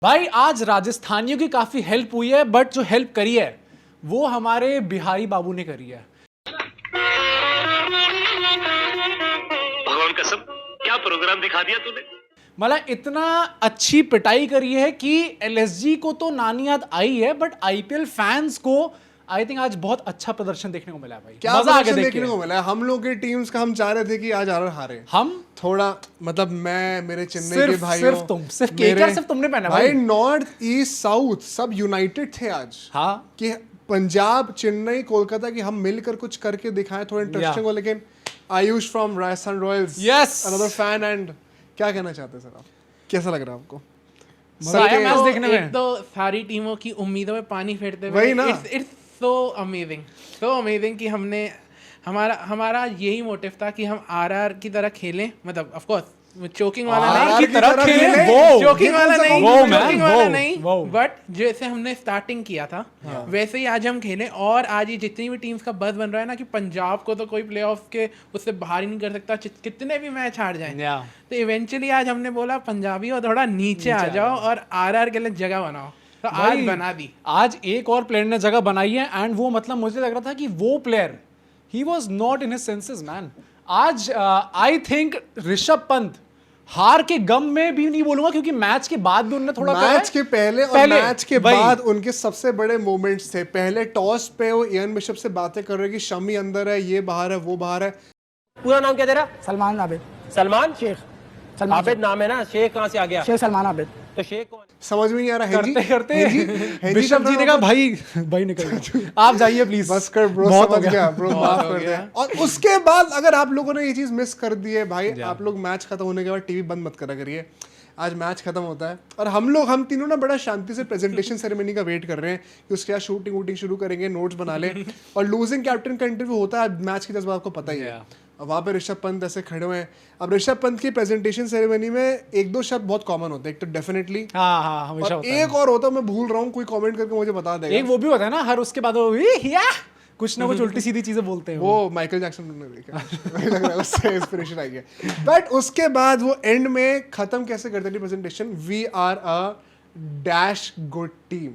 भाई आज राजस्थानियों की काफी हेल्प हुई है, बट जो हेल्प करी है वो हमारे बिहारी बाबू ने करी है। भगवान कसम, क्या प्रोग्राम दिखा दिया तूने। मतलब इतना अच्छी पिटाई करी है कि एलएसजी को तो नानी याद आई है, बट आईपीएल फैंस को आई थिंक आज बहुत अच्छा प्रदर्शन देखने को मिला है भाई। क्या मजा आ गया प्रदर्शन देख देखने के। को मिला है। हम लोग के टीम्स का हम चाह रहे थे कि आज आरआर हारे। हम थोड़ा मतलब मैं मेरे चेन्नई के सिर्फ भाइयों सिर्फ केकेआर सिर्फ तुमने पहना भाई भाई। नॉर्थ ईस्ट साउथ सब यूनाइटेड थे आज। हाँ कि पंजाब चेन्नई कोलकाता की हम मिलकर कुछ करके दिखाएं थोड़ा इंटरेस्टिंग हो। लेकिन Ayush from Rajasthan Royals Yes! Another fan and क्या कहना चाहते हैं सर आप? कैसा लग रहा है आपको? मजा आया मैच देखने में। एक तो सारी टीमों की उम्मीदों में पानी फेरते हुए वही ना। इट्स सो अमेजिंग कि हमने हमारा यही मोटिव था कि हम आरआर की तरह खेलें। मतलब ऑफ कोर्स चोकिंग वाला RR नहीं, की तरह खेले। चोकिंग वाला नहीं, वो man, चोकिंग वाला वो। नहीं, बट जैसे हमने स्टार्टिंग किया था वैसे ही आज हम खेलें। और आज ये जितनी भी टीम्स का बज़ बन रहा है ना कि पंजाब को तो कोई प्लेऑफ्स के उससे बाहर ही नहीं कर सकता, कितने भी मैच हार जाएं। Yeah. तो इवेंचुअली आज हमने बोला पंजाबी और थोड़ा नीचे आ जाओ और आरआर के लिए जगह बनाओ। तो आज भाई, बना दी। आज एक और प्लेयर ने जगह बनाई है एंड वो मतलब मुझे लग रहा था कि वो player he was not in his senses man. आज आई थिंक ऋषभ पंत हार के गम में भी नहीं बोलूंगा, क्योंकि मैच के बाद भी उन्होंने थोड़ा मैच के पहले और मैच के बाद उनके सबसे बड़े मोमेंट्स थे। पहले टॉस पे वो इयान बिशप से बातें कर रहे कि शमी अंदर है, ये बाहर है, वो बाहर है। पूरा नाम क्या तेरा? सलमान आबिद। सलमान शेख सलमान आबिद नाम है ना, शेख कहाँ से आ गया? शेख सलमान आबिद। तो शेख कौन? समझ में नहीं आ रहा है जी। करते हेजी बिशप जी ने कहा भाई निकल गया। आप जाइए प्लीज। बस कर ब्रो, बहुत हो समझ गया ब्रो, माफ हो कर दे। गया। और उसके बाद अगर आप लोगों ने ये चीज मिस कर दी है भाई, आप लोग मैच खत्म होने के बाद टीवी बंद मत करा करिए। आज मैच खत्म होता है और हम तीनों ना बड़ा शांति से प्रेजेंटेशन सेरेमनी का वेट कर रहे हैं कि उसके बाद शूटिंग वूटिंग शुरू करेंगे, नोट्स बना ले। और लूजिंग कैप्टन का इंटरव्यू होता है मैच की 10 बार, आपको पता ही है। और वहाँ पे ऋषभ पंत ऐसे खड़े हुए हैं। अब ऋषभ पंत की प्रेजेंटेशन सेरेमनी में एक दो शब्द बहुत कॉमन होते हैं। एक तो डेफिनेटली, हाँ हमेशा और होता है। एक और होता है, मैं भूल रहा हूँ, कोई कमेंट करके मुझे बता देगा। एक वो भी होता है ना, हर उसके बाद वो या कुछ ना कुछ उल्टी सीधी चीजें बोलते हैं वो माइकल जैक्सन ने देखा। मुझे लग रहा है उससे इंस्पिरेशन आई है। बट उसके बाद वो एंड में खत्म कैसे करते थे presentation? We are a dash good team,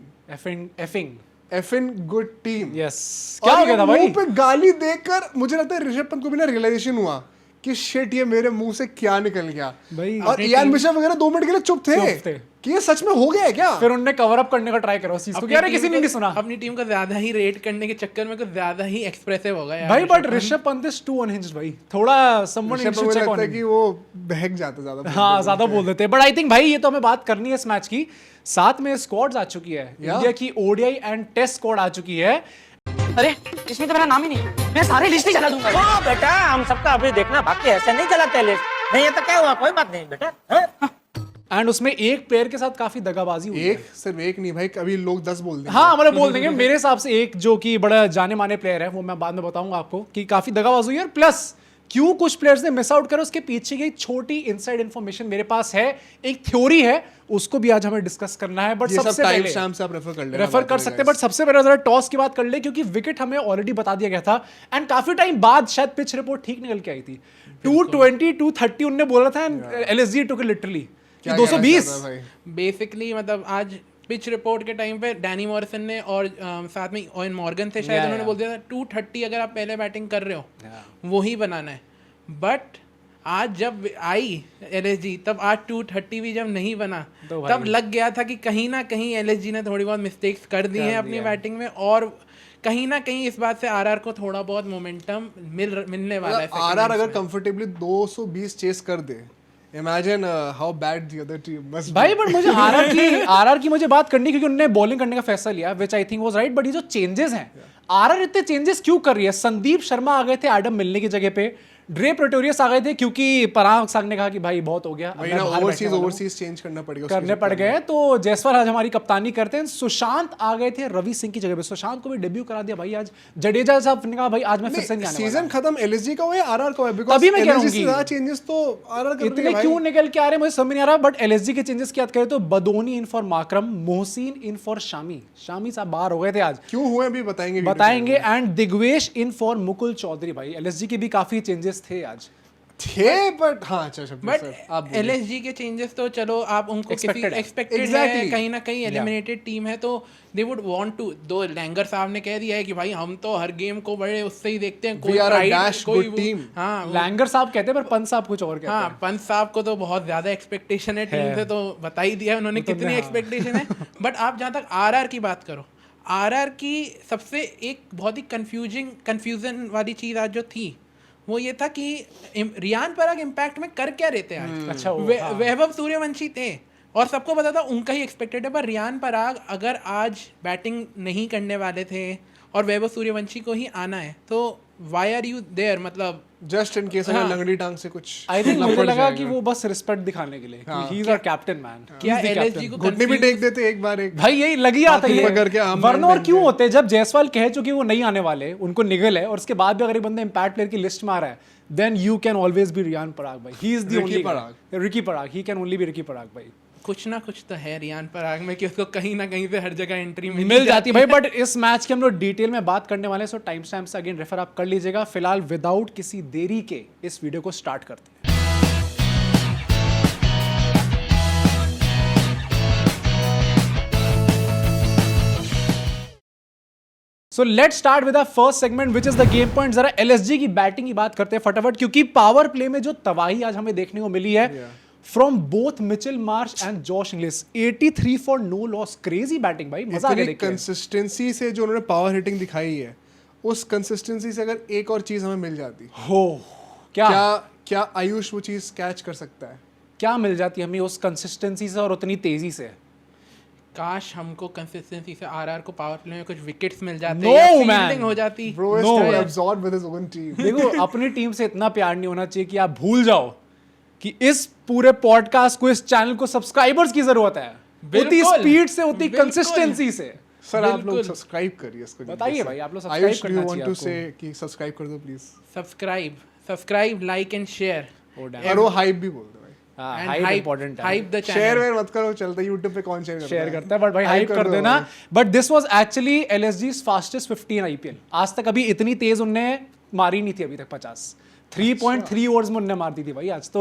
effing good team. Yes. क्या हो गया था भाई? मुंह पे गाली देकर मुझे लगता है ऋषभ पंत को भी ना रियलाइजेशन हुआ कि शिट ये मेरे मुंह से क्या निकल गया भाई, और इयान बिशप वगैरह 2 मिनट के लिए चुप थे कि ये सच में हो गया है क्या। फिर उनने कवर अप करने का ट्राई करा उस चीज को, यार किसी ने नहीं सुना अपनी टीम को ज्यादा ही रेट करने के चक्कर में कुछ ज्यादा ही एक्सप्रेसिव हो गया भाई। But Rishabh Pant is too unhinged भाई, थोड़ा समवन ऋषभ शुड को चेक लगता ऑन है कि वो बहक जाता ज्यादा। हाँ ज्यादा बोल देते हैं। बट आई थिंक भाई ये तो हमें बात करनी है इस मैच की। साथ में स्क्वाड्स आ चुकी है, इंडिया की ओडीआई एंड टेस्ट स्क्वाड आ चुकी है। अरे इसमें तो मेरा नाम ही नहीं, मैं सारे लिस्ट ही चला दूंगा। हाँ बेटा, हम सबका अभी देखना बाकी, ऐसे नहीं चलाते लिस्ट। नहीं ये तो क्या हुआ, कोई बात नहीं बेटा। हाँ? एंड उसमें एक प्लेयर के साथ काफी दगाबाजी हुई है। एक सिर्फ एक नहीं भाई, कभी लोग 10 बोल देंगे। हाँ मतलब बोल देंगे। मेरे हिसाब से एक जो कि बड़ा जाने माने प्लेयर है, वो मैं बाद में बताऊंगा आपको कि काफी दगाबाज हुई है। और प्लस क्यों कुछ प्लेयर्स ने मिस आउट करा, उसके पीछे की एक छोटी इनसाइड इन्फॉर्मेशन मेरे पास है, एक थ्योरी है, उसको भी आज हमें डिस्कस करना है। बट ये सब सबसे टाइम पहले स्टैम्प से आप रेफर कर सकते हैं। बट सबसे पहले जरा टॉस की बात कर ले, क्योंकि विकेट हमें ऑलरेडी बता दिया गया था एंड काफी टाइम बाद शायद पिच रिपोर्ट ठीक निकल के आई थी। 220 230 उनने बोला था and LSG took literally 220। Basically मतलब आज पिच रिपोर्ट के टाइम पे डैनी मॉरिसन ने और साथ में ओवेन मॉर्गन थे शायद, उन्होंने बोल दिया था 230 अगर आप पहले बैटिंग कर रहे हो वो ही बनाना है। बट आज जब आई एलएसजी तब आज 230 भी जब नहीं बना तब लग गया था कि कहीं ना कहीं एलएसजी ने थोड़ी बहुत मिस्टेक्स कर दी हैं अपनी बैटिंग में। और कहीं ना कहीं इस बात से आरआर को थोड़ा बहुत मोमेंटम मिलने वाला है। आरआर अगर कंफर्टेबली 220 चेस कर दे, imagine how bad the other team must भाई। बट मुझे आरआर की मुझे बात करनी, क्योंकि उन्होंने बॉलिंग करने का फैसला लिया which I think was right. But ये जो चेंजेस हैं, आरआर इतने चेंजेस क्यों कर रही है? संदीप शर्मा आ गए थे एडम मिलने की जगह पे, ड्रे प्रेटोरियस आ गए थे क्योंकि पराग सांग ने कहा कि भाई बहुत हो गया, ओवरसीज चेंज करने पड़ गए। तो जायसवाल आज हमारी कप्तानी करते हैं। सुशांत आ गए थे रवि सिंह की जगह पे, सुशांत को भी डेब्यू करा दिया भाई आज। जडेजा साहब ने कहा भाई आज मैं फिर से नहीं आने वाला। सीजन खत्म एलएसजी का हुआ है आरआर का हुआ है? तभी मैं कह रहा हूं कि ज्यादा चेंजेस तो आरआर कर रही है इतने भाई। क्यों निकल के आ रहे हैं मुझे समझ नहीं आ रहा। बट एलएसजी के चेंजेस की बात करें तो Badoni in for माकरम, Mohsin in for Shami साहब बाहर हो गए थे आज, क्यों हुए अभी बताएंगे। And Digvesh in for Mukul Choudhary. भाई एलएसजी के भी काफी चेंजेस थे आज। थे बट हाँ अच्छा शब्बीर बट सर आप बोलिए। एलएसजी के चेंजेस तो चलो आप उनको किसी Expected है। एक्सपेक्टेड है, Exactly. कहीं ना कहीं एलिमिनेटेड टीम है, तो दे वुड वांट टू, दो लैंगर साहब ने कह दिया है कि भाई हम तो हर गेम को बड़े उससे ही देखते हैं, We are a pride, dash good team. हाँ लैंगर साहब कहते हैं पर पंत साहब कुछ और कहते हैं। हाँ, पंत साहब को तो बहुत ज्यादा एक्सपेक्टेशन है टीम से, तो बता ही दिया उन्होंने कितनी एक्सपेक्टेशन है। बट आप जहाँ तक आरआर की बात करो, आरआर की सबसे एक बहुत ही कंफ्यूजन वाली चीज आज जो थी वो ये था कि रियान पराग इम्पैक्ट में कर क्या रहे थे आज। अच्छा, वैभव सूर्यवंशी थे और सबको पता था उनका ही एक्सपेक्टेड है, पर रियान पराग अगर आज बैटिंग नहीं करने वाले थे और वैभव सूर्यवंशी को ही आना है, तो वाई आर यू देयर, मतलब जस्ट इन केस अगर लंगड़ी टांग से कुछ आई थिंक मुझे लपट लगा जाएगा। कि वो बस रिस्पेक्ट दिखाने के लिए ही इज आवर कैप्टन मैन। क्या एलएसजी को घुटने भी टेक देते एक बार एक भाई यही लगी आता हाथी है पकड़ के आम वरना बन और क्यों गए। होते जब जायसवाल कह चुके वो नहीं आने वाले, उनको निगल है और उसके बाद भी अगर ये बंदा इम्पैक्ट प्लेयर की लिस्ट में आ रहा है, then you can always be Riyan Parag भाई। He is the only Ricky Parag, he can only be Ricky Parag भाई। कुछ ना कुछ तो है रियान पराग में कि उसको कहीं ना कहीं से हर जगह एंट्री मिल जाती है भाई। बट इस मैच के हम लोग डिटेल में बात करने वाले हैं, सो टाइम स्टैम्प से अगेन रेफर आप कर लीजिएगा। फिलहाल विदाउट किसी देरी के इस वीडियो को स्टार्ट करते हैं। So let start with first segment which is the game point. जरा एलएसजी की बैटिंग की बात करते हैं फटाफट, क्योंकि पावर प्ले में जो तबाही आज हमें देखने को मिली है from both Mitchell Marsh and Josh Inglis, 83 for no loss, crazy batting भाई, मजा आ गया देख के। कंसिस्टेंसी से जो उन्होंने पावर हिटिंग दिखाई है, उस कंसिस्टेंसी से अगर एक और चीज हमें मिल जाती, हो क्या क्या आयुष वो चीज कैच कर सकता है? क्या मिल जाती हमें उस कंसिस्टेंसी से और उतनी तेजी से? काश हमको कंसिस्टेंसी से आरआर को पावर प्ले में कुछ विकेट्स मिल जाते No, या man. फील्डिंग हो जाती। Bro is No. trying to absorb with his own team. देखो अपनी टीम से इतना प्यार नहीं होना चाहिए कि आप भूल जाओ कि इस पूरे पॉडकास्ट को, इस चैनल को सब्सक्राइबर्स की जरूरत है, उतनी बिल्कुल, स्पीड से, उतनी बिल्कुल। कंसिस्टेंसी से। सर आप लोग सब्सक्राइब करिए इसको। बताइए भाई, आप लोग subscribe आयुष करना you want चाहिए to say कि सब्सक्राइब कर दो please. Subscribe, like and share, और वो हाइप भी बोल दो भाई। हाँ, हाइप इंपॉर्टेंट है। Hype the share channel. वेयर मत करो, चलता है YouTube पे कौन शेयर करता है? शेयर करता है, बट भाई Hype हाइप कर दो देना। भाई। But this was actually LSG's fastest 50 in IPL. आज तक अभी इतनी तेज उनने मारी नहीं थी अभी तक 50। 3.3 ओवर्स में उनने मार दी थी भाई आज तो।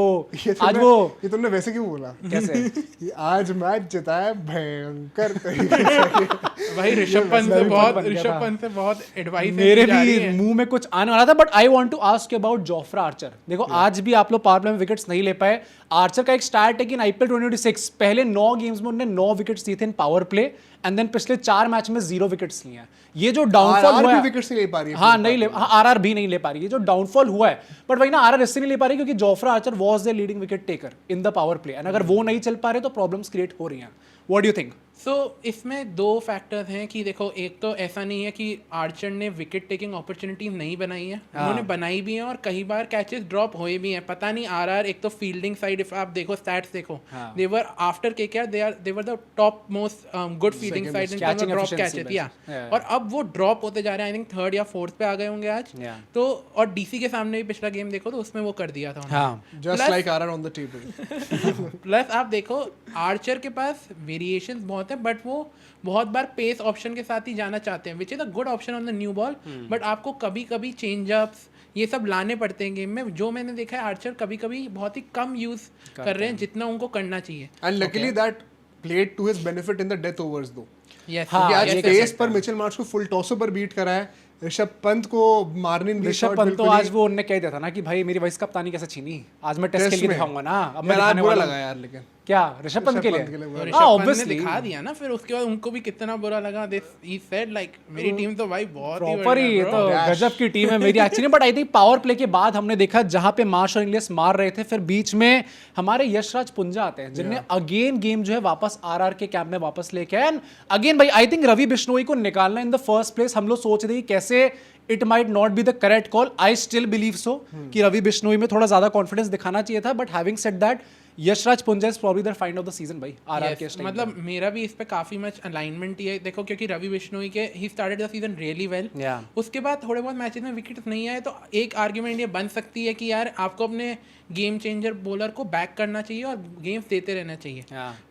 आज वो ये तुमने वैसे क्यों बोला? कैसे कि आज मैच जिताया भयंकर तरीके से। भाई ऋषभ पंत से बहुत एडवाइस मेरे भी मुंह में कुछ आने वाला था, but I want to ask about Jofra Archer. देखो आज भी आप लोग पावर प्ले में विकेट्स नहीं ले पाए। आर्चर का एक स्टार्ट है कि आईपीएल 2026 पहले 9 गेम्स में उन्होंने 9 विकेट्स लिए थे इन पावर प्ले, एंड देन पिछले 4 मैच में 0 विकेट्स लिए हैं। ये जो डाउनफॉल हुआ है, विकेट्स नहीं ले पा रही है। हाँ नहीं ले, हाँ आरआर भी नहीं ले पा रही है। जो डाउनफॉल हुआ है, बट वही ना आरआर इससे नहीं ले पा रही क्योंकि Jofra Archer was the leading wicket taker in the power play, and अगर वो नहीं चल पा रहे तो प्रॉब्लम्स क्रिएट हो रही हैं। What do you think? So इसमें 2 फैक्टर्स हैं कि देखो, एक तो ऐसा नहीं है कि आर्चर ने विकेट टेकिंग अपॉर्चुनिटीज नहीं बनाई है, उन्होंने बनाई भी हैं और कई बार कैचेस ड्रॉप हुए भी हैं। पता नहीं आरआर, एक तो फील्डिंग साइड इफ आप देखो स्टैट्स देखो, they were after KKR they were the top most good fielding side in terms of drop catches, या और अब वो ड्रॉप होते जा रहे हैं। आई थिंक 3rd या 4th पे आ गए होंगे आज तो। और डीसी के सामने भी पिछला गेम देखो तो उसमें वो कर दिया था। हाँ, just like RR on the table. Plus आप देखो आर्चर के पास वेरिएशंस बहुत है, बट वो बहुत बार पेस ऑप्शन के साथ ही जाना चाहते हैं, which is a good option on the new ball. But आपको कभी कभी चेंज अप्स ये सब लाने पड़ते हैं गेम में, जो मैंने देखा है आर्चर कभी कभी बहुत ही कम यूज कर रहे हैं जितना उनको करना चाहिए। And luckily that played to his benefit in the death overs दो। Yes, हाँ, आज ये पेस पर मिचेल मार्श को फुल टॉसों पर बीट करा है। ऋषभ पंत को मारने नहीं, ऋषभ पंत तो आज वो उनने कह दिया था ना कि भाई मेरी वाइस कप्तानी कैसे छीनी, आज मैं टेस्ट के लिए दिखाऊंगा ना। अब मैं दिखाने बुरा वाला लगा यार, लेकिन क्या ऋषभ पंत के लिए? ऋषभ हाँ पंत ने ऑब्वियसली दिखा दिया ना, फिर उसके बाद उनको भी कितना बुरा लगा। ही सेड लाइक मेरी टीम तो भाई बहुत ही प्रॉपर ही, ये बढ़िया तो bro। गजब की टीम है मेरी actually. But I think power play के बाद हमने देखा जहां पे मार्श और इंग्लिश मार रहे थे, फिर बीच में हमारे यशराज पुंजा आते हैं जिनने अगेन गेम जो है वापस आरआर के कैंप में वापस लेके आए। अगेन भाई आई थिंक रवि बिश्नोई को निकालना इन द फर्स्ट प्लेस, हम लोग सोच रहे थे कैसे it might not be the correct call. I still believe so कि रवि बिश्नोई में थोड़ा ज्यादा कॉन्फिडेंस दिखाना चाहिए था, but having said that Yashraj Punja is probably the find of the season भाई आरआर के Yes, मतलब मेरा भी इस पे काफी मच अलाइनमेंट ही है। देखो क्योंकि रवि बिश्नोई के he started the season really well, उसके बाद थोड़े बहुत मैचेस में विकेट्स नहीं आए, तो एक आर्ग्यूमेंट ये बन सकती है कि यार आपको अपने गेम चेंजर बॉलर को बैक करना चाहिए और गेम्स देते रहना चाहिए।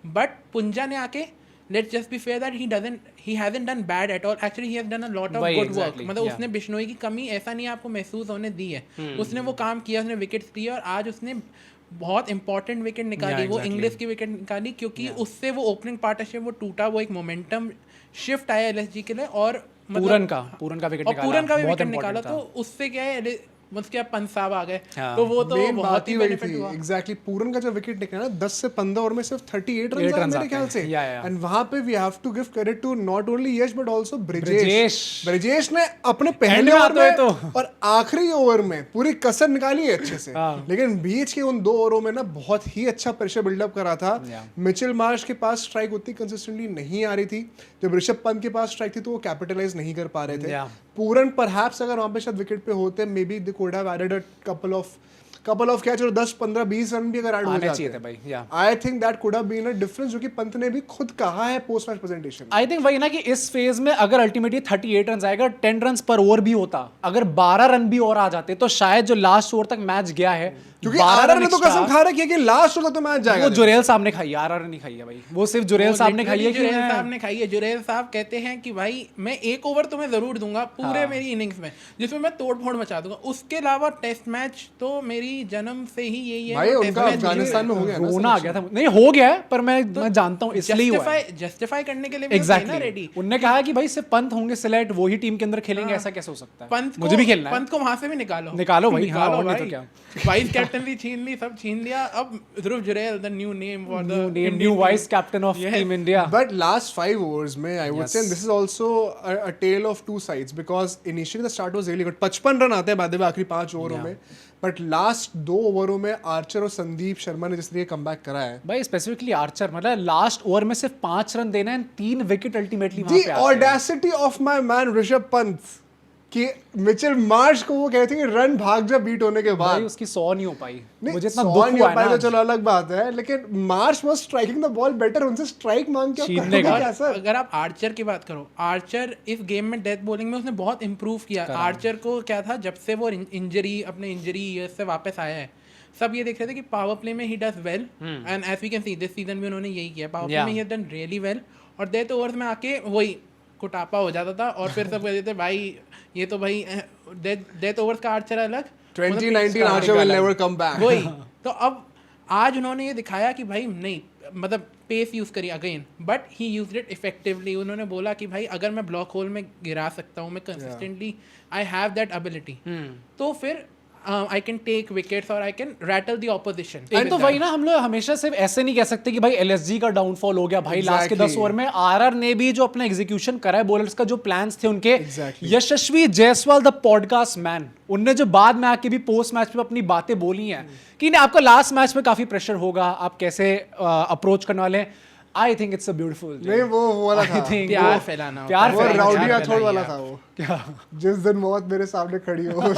बट पुंजा ने आके let's just be fair that he hasn't done bad at all. Actually he has done a lot of वही, good work. exactly, मतलब yeah. उसने बिश्नोई की कमी ऐसा नहीं आपको महसूस होने दी है. उसने वो काम किया, उसने विकेट्स लिए और आज उसने बहुत इंपॉर्टेंट विकेट निकाली. Yeah, वो exactly. इंग्लिश की विकेट निकाली क्योंकि उससे वो ओपनिंग पार्टनरशिप वो टूटा, वो एक मोमेंटम शिफ्ट आया एलएसजी के लिए. और पूरन का विकेट निकाला, पूरन का भी बहुत विकेट important निकाला. था. तो उससे क्या है, उसके अब पंत साहब आ गए हाँ. तो वो तो मेन बहुत बात ही ही वही बेनिफिट थी. हुआ. एग्जैक्टली पूरन का जो विकेट निकला ना 10 से 15 ओवर में सिर्फ 38 रन आए runs मेरे आते ख्याल हैं. से. Yeah. एंड वहां पे we have to give credit to not only Yash but also Brijesh. Brijesh ने अपने End पहले में ओवर आते हुए में तो. और आखिरी ओवर में पूरी कसर निकाली है अच्छे से. हाँ. लेकिन बीच के उन 2 ओवरों में ना बहुत ही अच्छा प्रेशर बिल्डअप करा था. मिचेल मार्श के पास स्ट्राइक उतनी कंसिस्टेंटली नहीं आ रही थी. जब ऋषभ पंत के पास स्ट्राइक थी तो वो कैपिटलाइज नहीं कर पा रहे थे. पूरन परहैप्स अगर वहां पे शायद विकेट पे होते may be they could have added a couple of क्या चलो 10 15 20 रन भी अगर ऐड हो आने जाते चाहिए थे भाई. या I think that could have been a difference, जो कि पंत ने भी खुद कहा है post match presentation. I think वही ना कि इस फेज में अगर अल्टीमेटली 38 रन आएगा, 10 रन पर ओवर भी होता, अगर 12 रन भी और आ जाते तो शायद जो लास्ट ओवर तक मैच गया है, क्योंकि 12 आरआर ने रन तो extra, कसम खा रखी है कि लास्ट ओवर तो मैच जाएगा. वो जुरेल साहब ने खाई है, आरआर नहीं खाई है भाई. वो सिर्फ जुरेल साहब ने खाई है कि जुरेल साहब ने खाई है. जुरेल साहब कहते हैं कि भाई मैं एक ओवर तुम्हें जरूर दूंगा पूरे मेरी इनिंग्स में जिसमें मैं तोड़ फोड़ मचा दूंगा. उसके अलावा टेस्ट मैच तो मेरी जन्म से ही यही है. भाई वो उनका test match अफगानिस्तान में हो गया ना रोना आ गया था. नहीं हो गया है पर मैं जानता हूँ इसलिए हुआ है. जस्टिफाई करने के लिए भी एग्जैक्टली ना रेडी. उनने कहा कि भाई सिर्फ पंत होंगे सिलेक्ट, वही टीम के अंदर खेलेंगे, ऐसा कैसे हो सकता है. पंत मुझे भी खेलना है. पंत को वहां से भी निकालो भाई. हाँ, और नहीं तो क्या. वाइस कैप्टनसी छीन ली, सब छीन लिया. अब Dhruv Jurel the new name for the new vice captain of team India. But last 5 overs में I would say this is also a tale of two sides because initially the start was really good. 55 run आते हैं बाद में आखिरी 5 ओवरों में, but last 2 ओवरों में आर्चर और संदीप शर्मा ने जिस तरीके कमबैक करा है. भाई स्पेसिफिकली आर्चर, मतलब लास्ट ओवर में सिर्फ 5 रन देना है, 3 विकेट अल्टीमेटली वहां The पे आते हैं. audacity of my man Rishabh Pant कि मिचेल मार्श को वो कहते हैं कि रन भाग जा बीट होने के बाद. भाई उसकी 100 नहीं हो पाई. नहीं, मुझे इतना 100 दुख नहीं हुआ हो पाया है तो चलो अलग बात है, लेकिन Marsh was striking the ball better. उनसे स्ट्राइक मांग के आप छीनने करोगे का. क्या सर? अगर आप आर्चर की बात करो, आर्चर इस गेम में डेथ बॉलिंग में उसने बहुत इंप्रूव किया. आर्चर को क्या था, जब से वो अपने इंजरी से वापस आया है, सब ये देख रहे थे कि पावर प्ले में ही does well and as we can see this season भी उन्होंने यही किया. पावर प्ले में ही हैज डन रियली वेल और डेथ ओवर्स में आके वही कुटापा हो जाता था और फिर सब कहते थे भाई ये तो भाई डेथ ओवर्स का आर्चर अलग, 2019 Archer will never come back. वही. तो अब आज उन्होंने ये दिखाया कि भाई नहीं, मतलब पेस यूज करी again, but he used it effectively. उन्होंने बोला कि भाई अगर मैं ब्लॉक होल में गिरा सकता हूँ, मैं consistently I have that ability, तो फिर आई कैन टेक विकेट्स और I can rattle the opposition. And तो वही ना, हम लोग हमेशा सिर्फ ऐसे नहीं कह सकते कि भाई एलएसजी का डाउनफॉल हो गया भाई. लास्ट के 10 ओवर में आरआर ने भी जो अपना एग्जीक्यूशन करा है, बॉलर्स का जो प्लान्स थे उनके. यशस्वी जायसवाल द पॉडकास्ट मैन, उनने जो बाद में आके भी पोस्ट मैच में अपनी बातें बोली हैं कि नहीं आपका लास्ट मैच में काफी प्रेशर होगा, आप कैसे अप्रोच करने वाले हैं. आई थिंक इट्स अ ब्यूटीफुल. नहीं वो वाला था प्यार फैलाना, प्यार वो फैलाना. राउडी राठौड़ वाला था वो. क्या जिस दिन मौत मेरे सामने खड़ी हो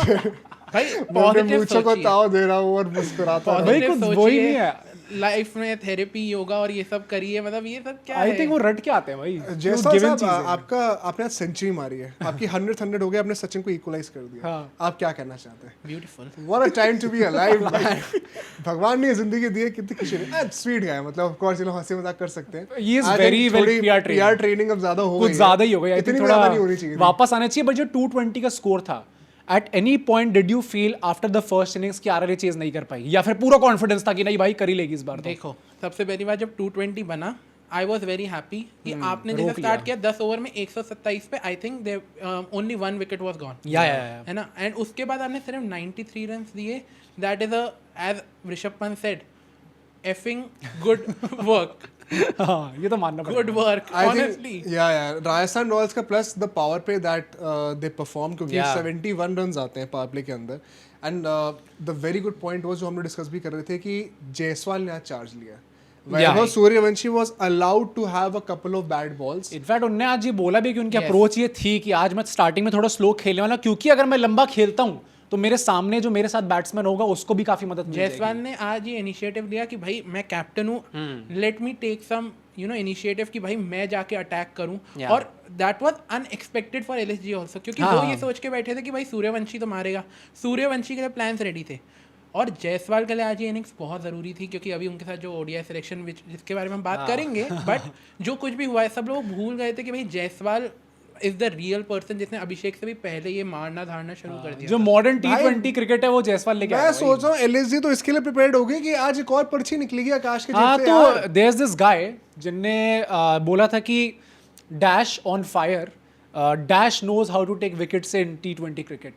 भाई मैं पॉजिटिव मूंछों को ताव दे रहा हूँ और मुस्कुराता हूँ. भाई कुछ वही नहीं है. लाइफ में थेरेपी, योगा और ये सब करिए, मतलब ये सब क्या आई है. थिंक वो रट के आते हैं भाई. जैसा साहब आपका आपने आज सेंचुरी मारी है, आपकी 100 हो गया, आपने सचिन को इक्वलाइज कर दिया. आप क्या कहना चाहते हैं? Beautiful. What a time to be alive, man. भगवान ने जिंदगी दी है, कितनी खुशी है. स्वीट गाय, मतलब ऑफ कोर्स चलो हंसी मजाक कर सकते हैं. He is very well PR training अब ज्यादा हो गई. कुछ ज्यादा ही हो गई. आई थिंक इतनी ज्यादा नहीं होनी थोड़ा चाहिए. वापस आना चाहिए. बट जो 220 का स्कोर था, at any point did you feel after the first innings कि आरआर चेज नहीं कर पाई, या फिर पूरा कॉन्फिडेंस था कि नहीं भाई कर ही लेगी इस बार? देखो सबसे पहली बार जब 220 बना, आई वॉज वेरी हैप्पी कि आपने जैसे स्टार्ट किया 10 ओवर में 127 पे, I think they only 1 wicket was gone. या है ना. एंड उसके बाद आपने सिर्फ 93 रन दिए. That is as Rishabh Pant said, effing good work. हाँ, ये तो मानना good work honestly. Rajasthan Royals का plus the power play that they perform, क्योंकि Yeah. 71 रन आते हैं पावर प्ले के अंदर. And the very good point वो जो हम लोग डिस्कस भी कर रहे थे कि जायसवाल ने आज चार्ज लिया. Vaibhav Suryavanshi was allowed to have a couple of bad balls. In fact उन्होंने आज ये बोला भी कि उनकी अप्रोच ये थी कि आज मैं स्टार्टिंग में थोड़ा स्लो खेलने वाला, क्योंकि अगर मैं लंबा खेलता हूँ तो मेरे सामने जो मेरे साथ बैट्समैन होगा उसको भी काफी मदद मिलेगी. जायसवाल ने आज ये इनिशिएटिव लिया कि भाई मैं कैप्टन हूँ, let me take some initiative कि भाई मैं जाके अटैक करूं. और that was unexpected for LSG also, क्योंकि वो ये सोच के बैठे थे कि भाई सूर्यवंशी तो मारेगा. सूर्यवंशी के लिए प्लान्स रेडी थे और जायसवाल के लिए आज ये इनिंग्स बहुत ज़रूरी थी, क्योंकि अभी उनके साथ जो ओडीआई सिलेक्शन जिसके बारे में हम बात करेंगे, बट जो कुछ भी हुआ है सब लोग भूल गए थे कि भाई Jaiswal is the real person जिसने अभिषेक से भी पहले ये मारना धारना शुरू कर दिया। जो मॉडर्न T20 क्रिकेट है वो जायसवाल लेके आया मैं भाई। सोच रहा हूँ एलएसजी तो इसके लिए प्रिपेयर्ड हो गई कि आज एक और पर्ची निकलेगी आकाश के हाँ, जेब से तो यार। देयर इज दिस गाय जिनने बोला था कि dash on fire, dash knows how to take wickets in T20 cricket.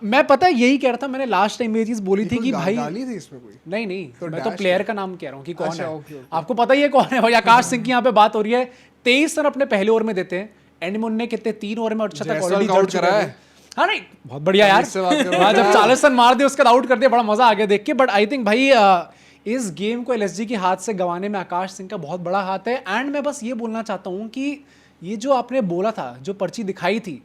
मैं पता है यही कह रहा था, मैंने लास्ट टाइम ये चीज बोली थी कि भाई गाली थी इसमें कोई? नहीं मैं तो Dash प्लेयर का नाम कह रहा हूँ कि कौन अच्छा, है। ओके। आपको पता ही है कौन है भाई। आकाश सिंह की यहाँ पे बात हो रही है। 23 रन अपने पहले ओवर में देते हैं, एंड में उनने कितने 3 ओवर में 68 जायसवाल ऑलरेडी का आउट करा है। हाँ नहीं, बहुत बढ़िया यार। इससे बात करो। हाँ, जब 40 रन मार दिए उसके बाद आउट कर दिया, बड़ा मजा आ गया देख के। बट आई थिंक भाई इस गेम को एलएसजी के हाथ से गंवाने में आकाश सिंह का बहुत बड़ा हाथ है। एंड मैं बस ये बोलना चाहता हूँ कि ये जो आपने बोला था, जो पर्ची दिखाई थी,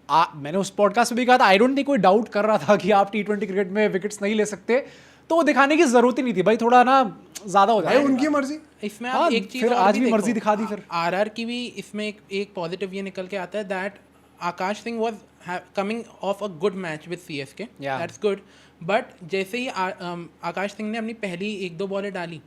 मैंने उस पॉडकास्ट में भी कहा था, आई डोंट थिंक कोई डाउट कर रहा था कि आप T20 क्रिकेट में विकेट्स नहीं ले सकते, तो वो दिखाने की जरूरत ही नहीं थी भाई। थोड़ा ना ज्यादा हो भाई जाए उनकी मर्जी। इसमें हाँ, आप एक चीज फिर और आज भी देखो, मर्जी दिखा दी फिर। आरआर की भी इसमें एक पॉजिटिव ये निकल के आता है that Akash Singh was coming of a good match with CSK, Yeah. That's good. But जैसे ही आकाश सिंह ने अपनी पहली 1-2 बॉलें डाली,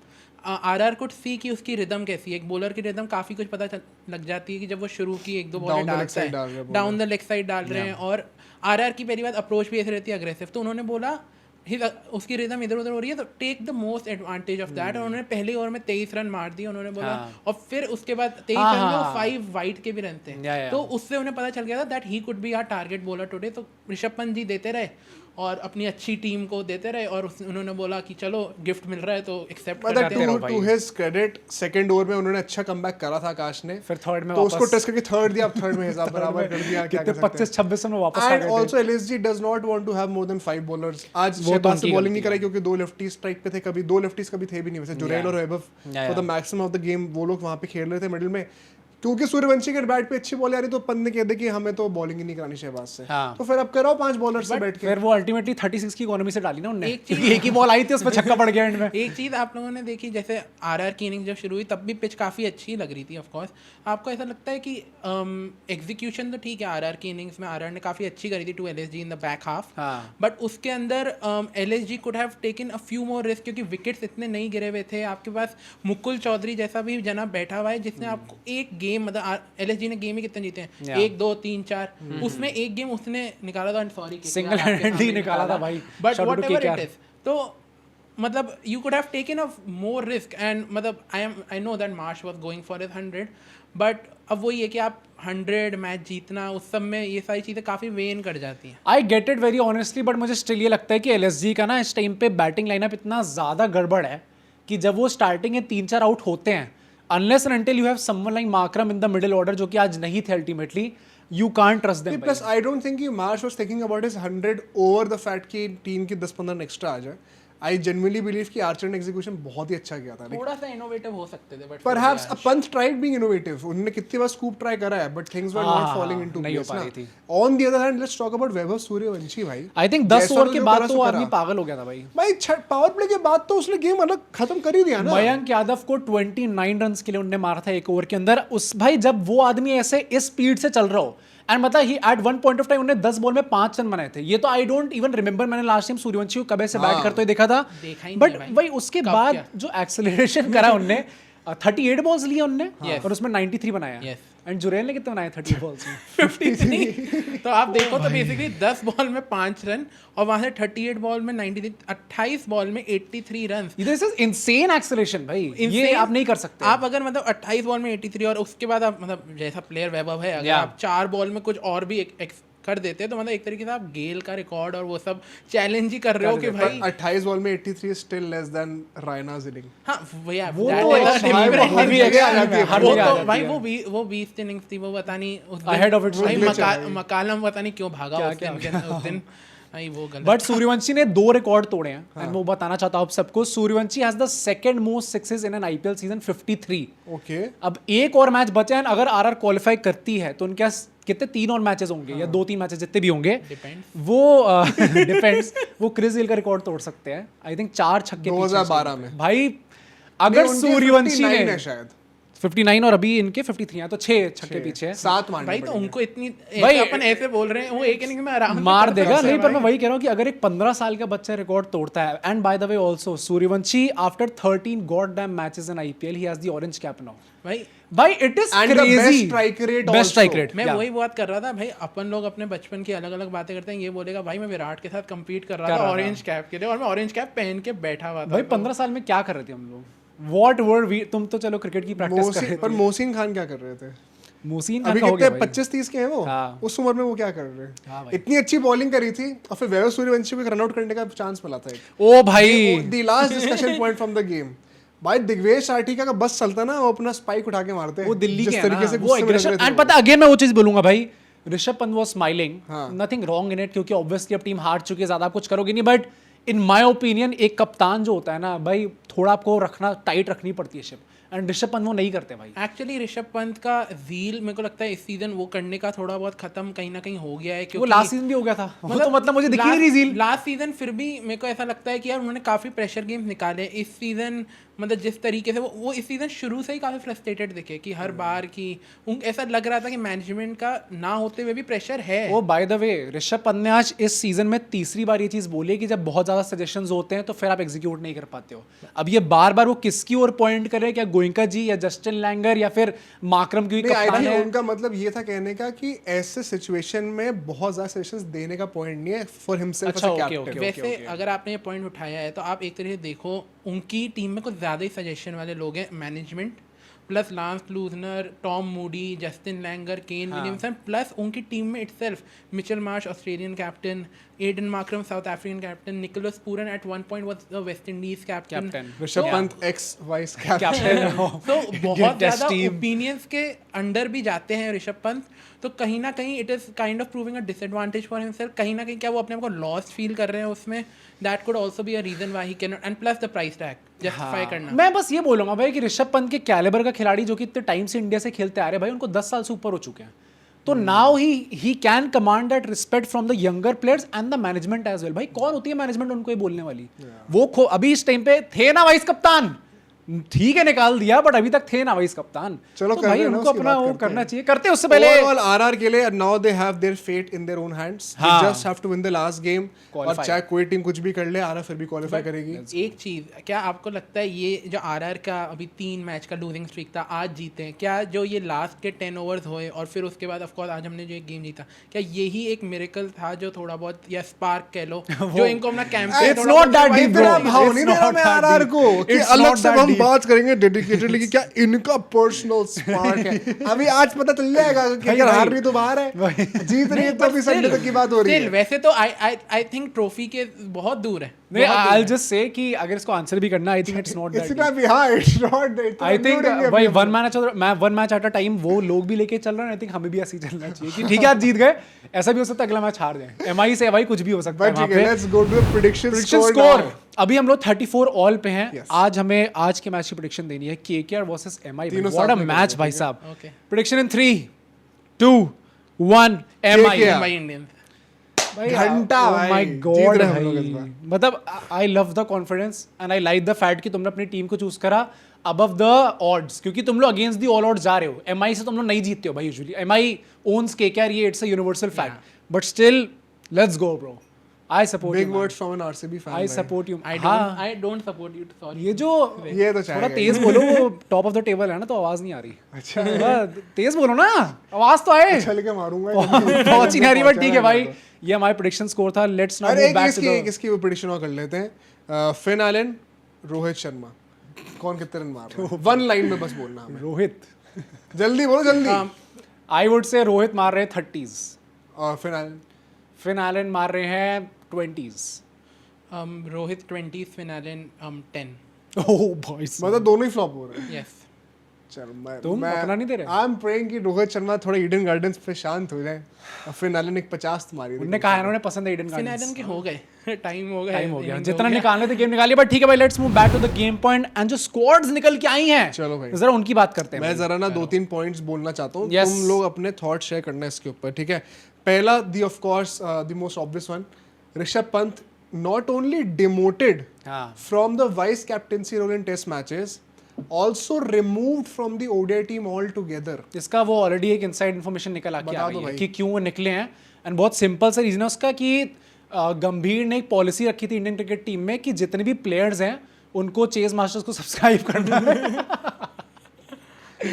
आरआर कुड सी कि उसकी रिदम कैसी है। एक बॉलर की रिदम काफ़ी कुछ पता लग जाती है कि जब वो शुरू की 1-2 बॉलें Down the leg डालता side डाल रहे है, हैं डाउन द लेग साइड डाल रहे हैं, और आरआर की पहली बात अप्रोच भी ऐसे रहती है अग्रेसिव, तो उन्होंने बोला उसकी रिदम इधर उधर हो रही है तो take the most advantage of that. और उन्होंने पहले ओवर में 23 रन मार दिए उन्होंने बोला। और फिर उसके बाद 23 रन में वो 5 वाइड के भी रन थे, तो उससे उन्हें पता चल गया था that he could be our target bowler today. तो ऋषभ पंत जी देते रहे और अपनी अच्छी टीम को देते रहे, और उन्होंने बोला कि चलो गिफ्ट मिल रहा है तो एक्सेप्ट कर देते हैं। To his credit second over में उन्होंने अच्छा कमबैक करा था आकाश ने, फिर थर्ड में तो उसको वापस टेस्ट करके थर्ड दिया, अब थर्ड में हिसाब बराबर कर दिया। क्या कितने 25-26 में वापस आ एंड गए थे। Also LSG does not want to have more than 5 bowlers. आज वो तो शहबाज से उनकी बॉलिंग नहीं गलती कराई क्योंकि 2 लेफ्टी स्ट्राइक पे थे, कभी 2 लेफ्टीज कभी थे भी नहीं वैसे जुरैल और Vaibhav. For the maximum of the game वो लोग वहां पे खेल रहे थे मिडिल में, क्योंकि सूर्यवंशी के बैट पे अच्छी बॉल आ रही तो पंत ने कह दिया कि हमें तो बॉलिंग ही नहीं करानी शहबाज से। हाँ। तो फिर अब कराओ 5 बॉलर से बैठ के। फिर वो अल्टीमेटली 36 की इकोनॉमी से डाली ना उन्होंने। एक चीज- क्योंकि एक ही बॉल आई थी, उसमें छक्का पड़ गया एंड में। एक चीज़ आप लोगों ने देखी, जैसे आरआर की इनिंग जब शुरू हुई तब भी पिच काफ़ी अच्छी लग रही थी ऑफ कोर्स। आपको ऐसा लगता है कि एग्जीक्यूशन तो ठीक है आरआर की इनिंग्स में आरआर ने काफ़ी अच्छी करी थी to LSG in the back half, हाँ। बट उसके अंदर LSG could have taken a few more risk, क्योंकि विकेट्स इतने नहीं गिरे हुए थे। आपके पास मुकुल चौधरी जैसा भी जना बैठा हुआ है जिसने आपको एक गेम, मतलब एलएसजी ने गेम ही कितने जीते हैं, 1 2 3 4, उसमें एक गेम उसने निकाला था, सॉरी Single handedly निकाला था भाई, but shout out to whatever KKR। It is, तो मतलब you could have taken a more risk. And मतलब I know that Marsh was going for his 100, but अब वही है कि आप 100 मैच जीतना उस सब में ये सारी चीज़ें काफ़ी वेन कर जाती हैं। I get it very honestly, but मुझे स्टिल ये लगता है कि एलएसजी का ना इस टाइम पे बैटिंग लाइनअप इतना ज़्यादा गड़बड़ है कि जब वो स्टार्टिंग में 3-4 आउट होते हैं, unless and until you have someone like Markram in the middle order, जो कि आज नहीं थे ultimately, you can't trust them. Plus I don't think Marsh was thinking about his 100 over the fact कि team की 10-15 extra आ जाए। I genuinely believe कि Archer ने एग्जीक्यूशन बहुत ही अच्छा किया था। थोड़ा सा इनोवेटिव हो सकते थे, but perhaps a Pant tried being innovative. उन्होंने कितनी बार स्कूप ट्राई करा है, but things were not falling into नहीं हो प्लेस पा ना। रही थी। On the other hand let's talk about Vaibhav Suryavanshi भाई। आई थिंक 10 जैसा ओवर तो के जो बाद करा तो सो वो करा। आदमी पागल हो गया था भाई। भाई पावर प्ले के बाद तो उसने गेम अलग खत्म कर ही दिया ना। मयंक यादव को 29 रन के लिए उन्होंने मारा था एक ओवर के अंदर। उस भाई जब वो आदमी ऐसे इस स्पीड से चल रहा हो, एंड मतलब he at one point of time उन्होंने 10 बॉल में 5 रन बनाए थे। ये तो आई डोंट इवन रिमेंबर, मैंने लास्ट टाइम सूर्यवंशी को कब ऐसे बैट करते हुए देखा था। देखा ही नहीं बट है भाई। भाई उसके बाद क्या? जो एक्सेलरेशन करा उनने 38 बॉल्स लिए उनने और उसमें 93 बनाया। Yes. एंड जुरैल ने कितने बनाए 30 बॉल्स में? 53। तो आप देखो तो बेसिकली 10 बॉल में 5 रन और वहां से 38 बॉल में 93, 28 बॉल में 83 run. This is insane acceleration भाई, ये आप नहीं कर सकते। आप अगर मतलब 28 बॉल में 83 और उसके बाद आप मतलब जैसा प्लेयर वैभव है, अगर Yeah. आप 4 बॉल में कुछ और भी कर देते तो मतलब एक तरीके से आप गेल का रिकॉर्ड और वो सब चैलेंज ही कर रहे हो कि भाई 28 बॉल में 83 स्टिल लेस देन रायना's inning। हाँ वही वो that तो is a एक different- हर जगह आ जाती है, हर वो जगह आ तो जाती भाई है। वो 20 इनिंग्स थी, वो पता नहीं उस Ahead of its भाई glitch है भाई। मकालम पता नहीं क्यों भागा क्या- उस दिन भाई वो गलत। बट सूर्यवंशी ने 2 रिकॉर्ड तोड़े हैं एंड मैं बताना चाहता हूं आप सबको, Suryavanshi has the second most sixes in an IPL season 53। Okay अब एक और मैच बचा है, अगर आरआर क्वालिफाई करती है तो उनके पास कितने 3 और मैचेस होंगे या 2-3 मैचेस जितने भी होंगे, वो डिपेंड्स, वो क्रिस गेल का रिकॉर्ड तोड़ सकते हैं। आई थिंक 4 छक्के 2012 में भाई अगर सूर्यवंशी ने है शायद 59 और अभी इनके 53 हैं, तो 6 छक्के पीछे है। 7 मारने भाई तो पड़ेंगे। उनको इतनी भाई, अपन ऐसे बोल रहे हैं, वो एक इनिंग में आराम से मार कर देगा। सकता है नहीं, पर मैं भाई। वही कह रहा हूँ कि अगर एक 15 साल का बच्चा रिकॉर्ड तोड़ता है, and by the way also Suryavanshi after 13 god damn matches in IPL he has the orange cap now. भाई भाई it is And the crazy. best strike rate best also. Strike rate. मैं वही बात कर रहा था भाई, अपन लोग अपने बचपन की अलग अलग बातें करते हैं, ये बोलेगा भाई मैं विराट के साथ compete कर रहा था ऑरेंज कैप के लिए, और मैं ऑरेंज कैप पहन के बैठा हुआ था। भाई 15 साल में क्या कर रहे थे हम लोग? व्हाट वर वी, तुम तो चलो क्रिकेट की प्रैक्टिस कर रहे पर थे। मोहसिन खान क्या कर रहे थे? मोहसिन अभी खान का हो कितने गया भाई। 25-30 के हैं वो? हाँ। उस उम्र में वो क्या कर रहे हाँ हैं? भाई। इतनी अच्छी बॉलिंग करी थी और फिर वैभव सूर्यवंशी को एक रनआउट करने का चांस मिला था एक। ओ भाई, the last discussion point from the game, भाई दिग्वेश आर्टिका का बस चलता ना, वो अपना स्पाइक उठा के मारते हैं। वो दिल्ली जिस के तरीके से वो गुस्से में लग एग्रेशन। रहे थे एंड वो। पता अगेन मैं वो चीज बोलूंगा भाई, ऋषभ पंत वाज स्माइलिंग, हाँ। नथिंग रॉन्ग इन इट, क्योंकि ऑब्वियसली अब टीम हार चुकी है, ज्यादा आप कुछ करोगे नहीं, बट इन माय ओपिनियन एक कप्तान जो होता है ना भाई, थोड़ा आपको रखना, टाइट रखनी पड़ती है शिप, एंड ऋषभ पंत वो नहीं करते भाई। एक्चुअली ऋषभ पंत का ज़ील मेरे को लगता है इस सीजन वो करने का थोड़ा बहुत खत्म कहीं ना कहीं हो गया है, वो क्योंकि लास्ट सीजन भी हो गया था, वो तो मतलब मुझे दिखी नहीं रही झील। लास्ट सीजन फिर भी मेरे को ऐसा लगता है कि यार उन्होंने काफी प्रेशर गेम्स निकाले इस सीजन, मतलब जिस तरीके से वो इस सीजन शुरू से ही काफी फ्रस्ट्रेटेड दिखे कि हर बार की ऐसा लग रहा था कि मैनेजमेंट का ना होते हुए भी प्रेशर है। वो by the way Rishabh Pant ने आज इस सीजन में तीसरी बार ये चीज बोली कि जब बहुत ज्यादा सजेशंस होते हैं तो फिर आप एग्जीक्यूट नहीं कर पाते हो। अब ये बार बार वो किसकी ओर पॉइंट कर रहे हैं, क्या गोइंका जी या जस्टिन लैंगर या फिर माकरम की नहीं, I कप्तान think है? उनका मतलब ये था कहने का कि ऐसे सिचुएशन में बहुत ज्यादा सजेशंस देने का पॉइंट नहीं है फॉर हिमसेल्फ एज अच्छा, अ okay, कैप्टन। okay. वैसे अगर आपने ये पॉइंट उठाया है तो आप एक तरह से देखो, उनकी टीम में कुछ ज़्यादा ही सजेशन वाले लोग हैं, management plus Lance Klusener, Tom Moody, Justin Langer, Kane Williamson, plus उनकी टीम में itself Mitchell Marsh Australian captain, Aiden Markram South African captain, Nicholas Pooran at one point was the West Indies captain. Rishabh Pant ex vice captain. Captain तो बहुत Test ज़्यादा team. Opinions के under भी जाते हैं ऋषभ पंत, तो कहीं ना कहीं it is kind of proving a disadvantage for himself. कहीं ना कहीं क्या वो अपने आप को लॉस्ट फील कर रहे हैं उसमें, that could also be a reason why he can not, and plus the price tag justify करना। मैं बस ये बोलूंगा भाई कि ऋषभ पंत के कैलिबर का खिलाड़ी जो कि इतने टाइम से इंडिया से खेलते आ रहे हैं भाई, उनको 10 साल से ऊपर हो चुके हैं, तो now he can command that respect from the younger players and the management as well. भाई कौन होती है मैनेजमेंट उनको ये बोलने वाली? वो अभी इस टाइम पे थे ना वाइस कप्तान, ठीक है निकाल दिया, बट अभी तक थे ना वाइस कप्तान, चलो तो कर भाई रहे हैं ना, उनको उसकी अपना बात वो करते करना हैं। चाहिए, करते उससे पहले ओवरऑल आरआर के लिए now they have their fate in their own hands, they हाँ। Just have to win the last game, और Qualify. चाहे कोई टीम कुछ भी कर ले, आरआर फिर भी क्वालीफाई करेगी। एक चीज, क्या आपको लगता है ये जो आरआर का अभी 3 मैच का लूजिंग स्ट्रीक था, आज जीते हैं, क्या जो ये लास्ट के 10 ओवर्स हुए और फिर उसके बाद ऑफ कोर्स आज हमने जो एक गेम जीता, क्या यही एक मिरेकल था जो थोड़ा बहुत, या स्पार्क कह लो, जो इनको अपना campaign It's not that deep, फिर bro. आप भाव It's नहीं दे रहा not मैं that आरआर deep. को कि It's अलग not से that हम deep. बात करेंगे डेडिकेटेडली कि क्या इनका पर्सनल स्पार्क है। अभी आज पता चल जाएगा कि अगर हार रही तो बाहर है, जीत रही है तो अभी संडे तक की बात हो रही है। वैसे तो आई थिंक ट्रॉफी के बहुत दूर है। नहीं, I'll just say कि अगर इसको आंसर भी करना, I think it's not that इतना भी हाँ, it's not that. I think भाई one match at a time वो लोग भी लेके चल रहे हैं, आई थिंक हमें भी ऐसे ही चलना चाहिए कि ठीक है आप जीत गए, ऐसा भी हो सकता है अगला मैच हार जाए, एमआई से भाई कुछ भी हो सकता है वहां पे। Let's go to the prediction score अभी हम लोग 34 ऑल पे हैं। Yes. आज हमें आज के मैच की प्रेडिक्शन देनी है, केकेआर वर्सेस एमआई। तीनों व्हाट अ साथ में मैच करेंगे, भाई ठीक है? साहब। Okay. प्रेडिक्शन इन 3 2 1 एमआई। KKR. मुंबई इंडियंस। घंटा भाई, माय जीत गॉड रहे हम लोग इस भाई, बार। मतलब I love the confidence and I like the fact कि तुमने अपनी टीम को चूज करा अबव द ऑड्स, क्योंकि तुम लोग अगेंस्ट द ऑल ऑड्स जा रहे हो। एमआई से तुम लोग नहीं जीतते हो भाई यूजुअली, एमआई ओन्स केकेआर, ये it's a universal fact, but still let's go bro, I support big you, words from N RCB fan. I support you. I don't support you, sorry. ये जो ये तो थोड़ा चाहेगा। तेज बोलो, वो टॉप ऑफ द टेबल है ना, तो आवाज नहीं आ रही। अच्छा तेज बोलो ना, आवाज तो आए। चल के मारूंगा। पहुंच ही नहीं रही, बट ठीक है भाई, ये हमारा प्रेडिक्शन स्कोर था। लेट्स नाउ अरे मूव बैक टू एक इसकी प्रेडिक्शन और कर लेते हैं। फिन एलन, रोहित शर्मा, कौन कितने रन मार रहा है? वन लाइन में बस बोलना हमें। रोहित। जल्दी बोलो जल्दी। आई वुड से रोहित मार रहे हैं 30s, और फिन एलन फिन एलन मार रहे हैं 20s। रोहित 20, फिनालन 10। ओह भाई साहब, मतलब दोनों ही फ्लॉप हो रहे हैं। यस। चल तुम अपना नहीं दे रहे? आई एम प्रेइंग कि रोहित शर्मा थोड़ा ईडन गार्डन्स पे शांत हो जाए, और फिन एलन एक 50 मारी। उन्होंने कहा इन्होंने पसंद है ईडन फिनालन गार्डन्स। के हो गए, टाइम हो गया, टाइम हो गया, inning जितना हो गया। निकालने थे गेम निकालिए, बट ठीक है भाई, let's move back to the game point and जो स्क्वाड्स निकल के आई हैं, चलो भाई। जरा उनकी बात करते हैं। मैं जरा ना 2-3 पॉइंट्स बोलना चाहता हूँ, Yes. तुम लोग अपने थॉट शेयर करना है इसके ऊपर, ठीक है? पहला, the of course the most obvious one, Rishabh Pant not only demoted हाँ। from the vice captaincy role in test matches, also removed from the ODI team altogether. इसका वो ऑलरेडी एक इनसाइड इन्फॉर्मेशन निकल आके बता आ दो गई है भाई। कि क्यों वो निकले हैं, एंड बहुत सिंपल सा रीजन है उसका कि गंभीर ने एक पॉलिसी रखी थी इंडियन क्रिकेट टीम में कि जितने भी प्लेयर्स हैं उनको चेज मास्टर्स को सब्सक्राइब करना है।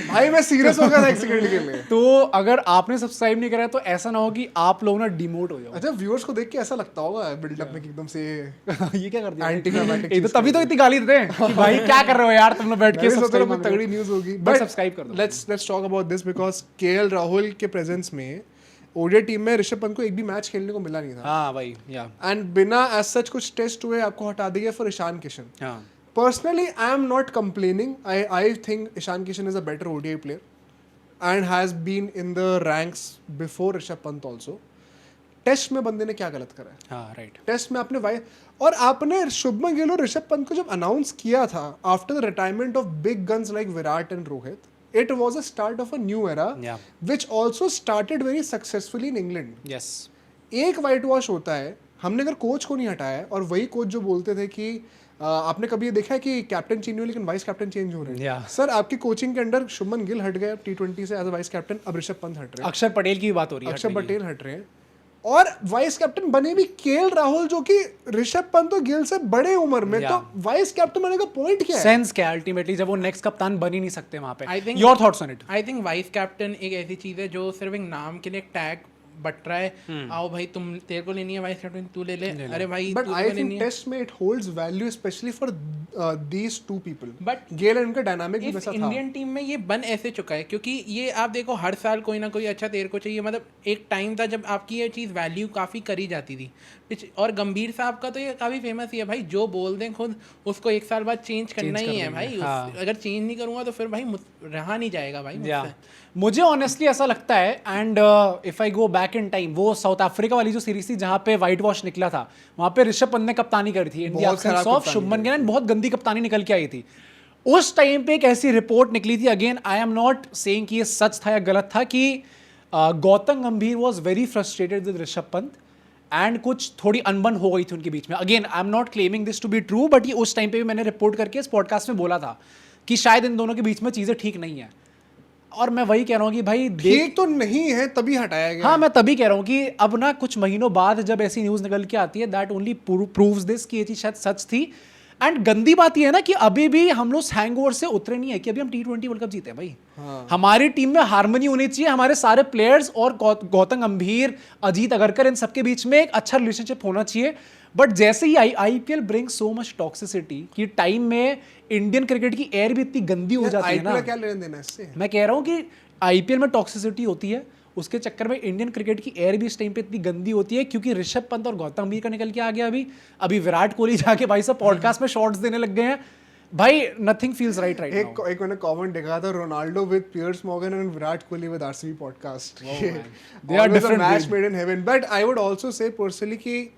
भाई मैं सीरियस हो गया था एक सेकंड के लिए। तो अगर आपने सब्सक्राइब नहीं करा है तो ऐसा ना हो कि आप लोग ना डिमोट हो जाओ। अच्छा व्यूअर्स को देख के ऐसा लगता होगा बिल्डअप में कि एकदम से ये क्या कर दिया Anti-climatic ये तो चीज़ तभी तो इतनी गाली देते हैं कि भाई क्या कर रहे हो यार तुम लोग बैठ के मैं भी सोच रहा हूँ सब्सक्राइब कोई तगड़ी न्यूज़ होगी बट सब्सक्राइब कर दो। Let's talk about this because KL Rahul के प्रेजेंस में ओडीआई टीम में ऋषभ पंत को एक भी मैच खेलने को मिला नहीं था हाँ भाई या एंड बिना एज सच कुछ टेस्ट हुए आपको हटा दिया फॉर ईशान किशन। हाँ Personally, I am not complaining. I think Ishan Kishan is a better ODI player and has been in the ranks before Rishabh Pant also. Test में बंदे ने क्या गलत करा है? हाँ राइट। टेस्ट में आपने और आपने शुभमन गिल और ऋषभ पंत को जब अनाउंस किया था after the retirement of big guns like Virat and Rohit, it was a start of a new era which also started very successfully in England. Yes एक वाइट वॉश होता है, हमने अगर कोच को नहीं हटाया और वही कोच जो बोलते थे कि आपने कभी ये देखा है कि कैप्टन चेंज हुए लेकिन वाइस कैप्टन चेंज हो रहे हैं? Yeah. सर आपकी कोचिंग के अंडर शुभमन गिल हट गए T20 से एज अ वाइस कैप्टन, अब ऋषभ पंत हट रहे हैं, अक्षर पटेल की बात हो रही है। अक्षर पटेल हट रहे हैं और वाइस कैप्टन बने भी केएल राहुल जो कि ऋषभ पंत और गिल से बड़े उम्र में। तो वाइस कैप्टन बनने का पॉइंट क्या है? सेंस क्या अल्टीमेटली जब वो नेक्स्ट कप्तान बन ही नहीं सकते वहां पे। I think- your thoughts on it? I think vice captain एक ऐसी चीज है जो सिर्फ एक नाम के लिए एक टैग बट रहा है। आओ भाई तुम तेरे को लेनी है वाइस कैप्टन, तू ले ले। अरे भाई बट तू आई लेनी थिंक है। टेस्ट में it holds value specially for these two people. But Gayle and उनका डायनामिक भी इस वैसा था। इंडियन टीम में ये बन ऐसे चुका है क्योंकि ये आप देखो हर साल कोई ना कोई अच्छा तेरे को चाहिए। मतलब एक टाइम था जब आपकी ये चीज़ वैल्यू काफ़ी करी जाती थी। और गंभीर साहब का तो ये काफ़ी फेमस ही है भाई, जो बोल दें खुद उसको एक साल बाद चेंज करना ही है भाई। अगर चेंज नहीं करूँगा तो फिर भाई रहा नहीं जाएगा भाई मुझसे। मुझे ऑनेस्टली ऐसा लगता है, and if I go back in time, वो साउथ अफ्रीका वाली जो सीरीज थी जहाँ पे व्हाइट वॉश निकला था, वहाँ पे ऋषभ पंत ने कप्तानी करी थी इंडिया बहुत खराब ऑफ कप्तानी शुभमन गिल, बहुत गंदी कप्तानी निकल के आई थी। उस टाइम पे एक ऐसी रिपोर्ट निकली थी, again I am not saying कि ये सच था या गलत था, कि Gautam Gambhir was very frustrated with Rishabh Pant and कुछ थोड़ी अनबन हो गई थी उनके बीच में। Again I am not claiming this to be true, but ये उस टाइम पे भी मैंने रिपोर्ट करके इस पॉडकास्ट में बोला था कि शायद इन दोनों के बीच में चीज़ें ठीक नहीं है। और मैं वही कह रहा हूँ कि भाई ठीक तो नहीं है तभी हटाया गया। हाँ मैं तभी कह रहा हूँ कि अब ना कुछ महीनों बाद जब ऐसी न्यूज़ निकल के आती है, दैट ओनली प्रूव्स दिस कि ये चीज़ शायद सच थी। एंड गंदी बात ये है ना कि अभी भी हम लोग हैंगओवर से उतरे नहीं है कि अभी हम T20 वर्ल्ड कप जीते हैं भाई। हमारी टीम में हार्मनी होनी चाहिए, हमारे सारे प्लेयर्स और गौतम गंभीर, अजीत अगरकर, इन सबके बीच में एक अच्छा रिलेशनशिप होना चाहिए। बट जैसे ही IPL bring so much toxicity कि टाइम में इंडियन क्रिकेट की एयर भी इतनी गंदी हो जाती है ना। आईपीएल क्या लेने देना इससे? मैं कह रहा हूँ कि आईपीएल में टॉक्सिसिटी होती है, उसके चक्कर में इंडियन क्रिकेट की एयर भी इस टाइम पे इतनी गंदी होती है क्योंकि ऋषभ पंत और गौतम गंभीर का निकल के आ गया। अभी विराट कोहली जाके भाई साहब पॉडकास्ट में शॉट्स देने लग गए हैं भाई। Nothing feels right right now. एक मैंने कमेंट देखा था, Ronaldo with Piers Morgan and Virat Kohli with RCB podcast. They are different match breed. Made in heaven. But I would also say personally कि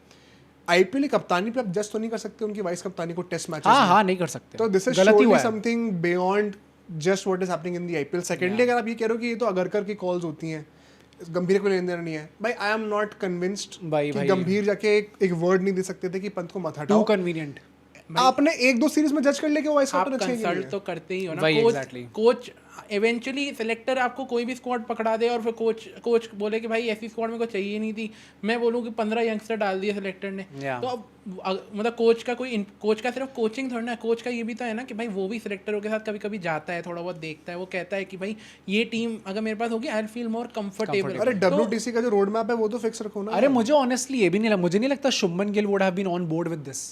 आईपीएल कप्तानी पे आप जस्ट तो नहीं कर सकते उनकी वाइस कप्तानी को टेस्ट मैचेस हाँ हाँ नहीं कर सकते, तो दिस इज गलती हुआ श्योरली है। Something beyond just what is happening in the IPL. Secondly अगर आप ये कह रहे हो कि ये तो अगरकर की कॉल्स होती हैं, गंभीर को लेने देना नहीं है, भाई आई एम नॉट कन्विंस्ड कि गंभीर जाके एक वर्ड नहीं दे सकते थे कि पंत को मत टू हटाओ। कन्वीनियंट। आपने एक दो सीरीज में जज कर लिया कि वाइस आप कैप्टन अच्छे नहीं कंसल्ट है। तो करते ही हो ना। वही coach exactly. Coach eventually selector आपको कोई भी स्क्वाड पकड़ा दे और फिर कोच बोले कि भाई ऐसी स्क्वाड में को चाहिए नहीं थी, मैं बोलूँ कि 15 यंगस्टर डाल दिए सिलेक्टर ने। तो अब मतलब कोच का सिर्फ कोचिंग थोड़ा ना, कोच का ये भी तो है ना कि भाई वो भी सिलेक्टरों के साथ कभी कभी जाता है, थोड़ा बहुत देखता है, वो कहता है कि भाई ये टीम अगर मेरे पास होगी आई फील मोर कंफर्टेबल। अरे WTC का जो रोड मैप है वो तो फिक्स रखो ना। अरे मुझे ऑनेस्टली ये भी नहीं मुझे नहीं लगता Shubman Gill would have been on board with this.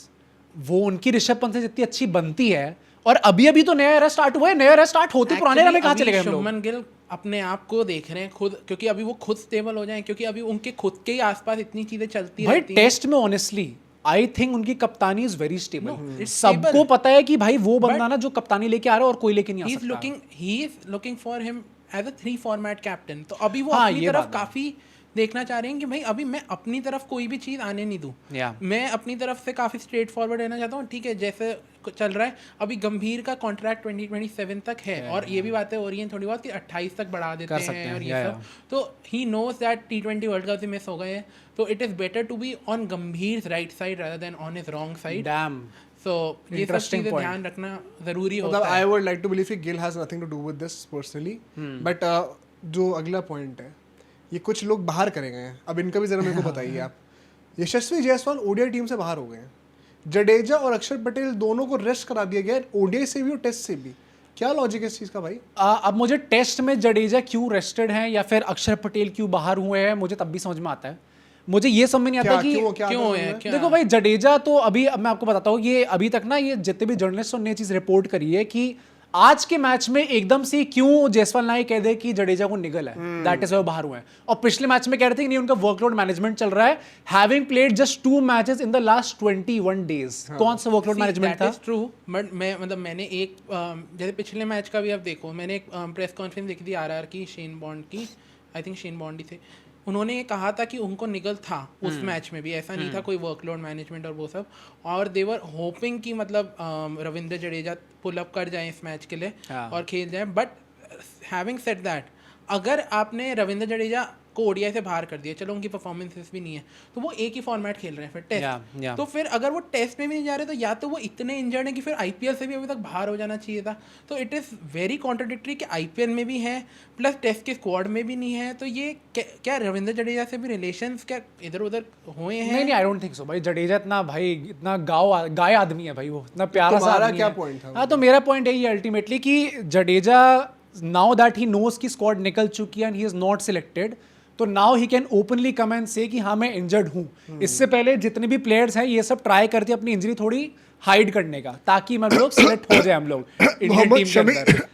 वो उनकी ऋषभ पंत से जितनी अच्छी बनती है, और अभी तो नया एरा स्टार्ट हुआ है, नया एरा स्टार्ट होते पुराने एरा में कहाँ चले गए हम लोग? शुभमन गिल अपने आप को देख रहे हैं खुद, क्योंकि अभी वो खुद स्टेबल हो जाएं, क्योंकि अभी उनके खुद के ही आसपास इतनी चीजें चलती भाई रहती हैं। टेस्ट में ऑनेस्टली आई थिंक उनकी कप्तानी इज वेरी स्टेबल। सबको पता है कि भाई वो बंदा ना जो कप्तानी लेके आ रहा है और कोई लेके नहीं आ सकता। He is looking for him as a 3 format captain. तो अभी वो हाँ, अपनी ये तरफ बात है। काफी देखना चाह रहे हैं कि भाई अभी मैं अपनी तरफ कोई भी चीज़ आने नहीं दूँ। मैं अपनी तरफ से काफ़ी स्ट्रेट फॉरवर्ड रहना चाहता हूँ। ठीक है, जैसे चल रहा है अभी गंभीर का कॉन्ट्रैक्ट 2027 तक है, और ये भी बातें हो रही हैं थोड़ी बहुत कि 28 तक बढ़ा देते हैं और ये सब। तो he knows that T20 world cup से मिस हो गए हैं, तो it is better to be on Gambhir right side rather than on his wrong side. So ये सब Interesting चीजें point. ध्यान रखना जरूरी मतलब होता है। I would like to believe कि Gill has nothing to do with this personally, but जो अगला पॉइंट है, ये कुछ लोग बाहर करे गए हैं, अब इनका भी जरा मेरे को बताइए आप। यशस्वी जायसवाल ओडीआई टीम से बाहर हो गए हैं, जडेजा और अक्षर पटेल दोनों को रेस्ट करा दिया गया, ओडीआई से भी और टेस्ट से भी। क्या लॉजिक है इस चीज का भाई? अब मुझे टेस्ट में जडेजा क्यों रेस्टेड हैं या फिर अक्षर पटेल क्यों बाहर हुए हैं मुझे तब भी समझ में आता है। मुझे ये समझ में नहीं आता कि क्यों है, क्या? देखो भाई, जडेजा तो अभी अब मैं आपको बताता हूँ, ये अभी तक ना ये जितने भी जर्नलिस्टों ने चीज रिपोर्ट करी है कि आज के मैच में एकदम से क्यों जायसवाल ना ये कह दे कि जडेजा को निगल है, दैट इज वो बाहर हुए हैं। और पिछले मैच में कह रहे थे कि नहीं उनका वर्कलोड मैनेजमेंट चल रहा है, having played just 2 matches in the last 21 days. कौन सा वर्कलोड मैनेजमेंट था? ट्रू, बट मैंने एक जैसे पिछले मैच का भी आप देखो, मैंने एक प्रेस कॉन्फ्रेंस देखी थी आरआर की, शेन बॉन्ड की, आई थिंक शेन बॉन्ड ही थे। उन्होंने ये कहा था कि उनको निगल था उस मैच में भी, ऐसा नहीं था कोई वर्कलोड मैनेजमेंट और वो सब, और देवर होपिंग कि मतलब रविंद्र जडेजा पुल अप कर जाए इस मैच के लिए और खेल जाए। बट हैविंग सेड दैट, अगर आपने रविंद्र जडेजा को ओडीआई से बाहर कर दिया, चलो उनकी परफॉर्मेंसेस भी नहीं है, तो वो एक ही फॉर्मेट खेल रहे हैं फिर टेस्ट। तो फिर अगर वो टेस्ट में भी नहीं जा रहे तो या तो वो इतने इंजर्ड हैं कि फिर आईपीएल से भी अभी तक बाहर हो जाना चाहिए था। तो इट इज़ वेरी कॉन्ट्राडिक्टरी कि आईपीएल में भी है प्लस टेस्ट के स्क्वाड में भी नहीं है। तो ये क्या रविंद्र जडेजा से भी रिलेशंस क्या इधर उधर हुए हैं? नहीं, आई डोंट थिंक सो भाई। जडेजा इतना भाई इतना गाय आदमी है भाई, वो इतना प्यारा सा आदमी क्या है। पॉइंट था? हाँ, तो मेरा पॉइंट यही है अल्टीमेटली कि Jadeja now that he knows की स्क्वाड निकल चुकी है and he is not selected, तो now he can openly come and say कि हाँ मैं इंजर्ड हूँ। इससे पहले जितने भी प्लेयर्स हैं ये सब ट्राई करते अपनी इंजरी थोड़ी हाइड करने का, ताकि हम लोग सिलेक्ट हो जाए हम लोग इंडियन टीम के अंदर।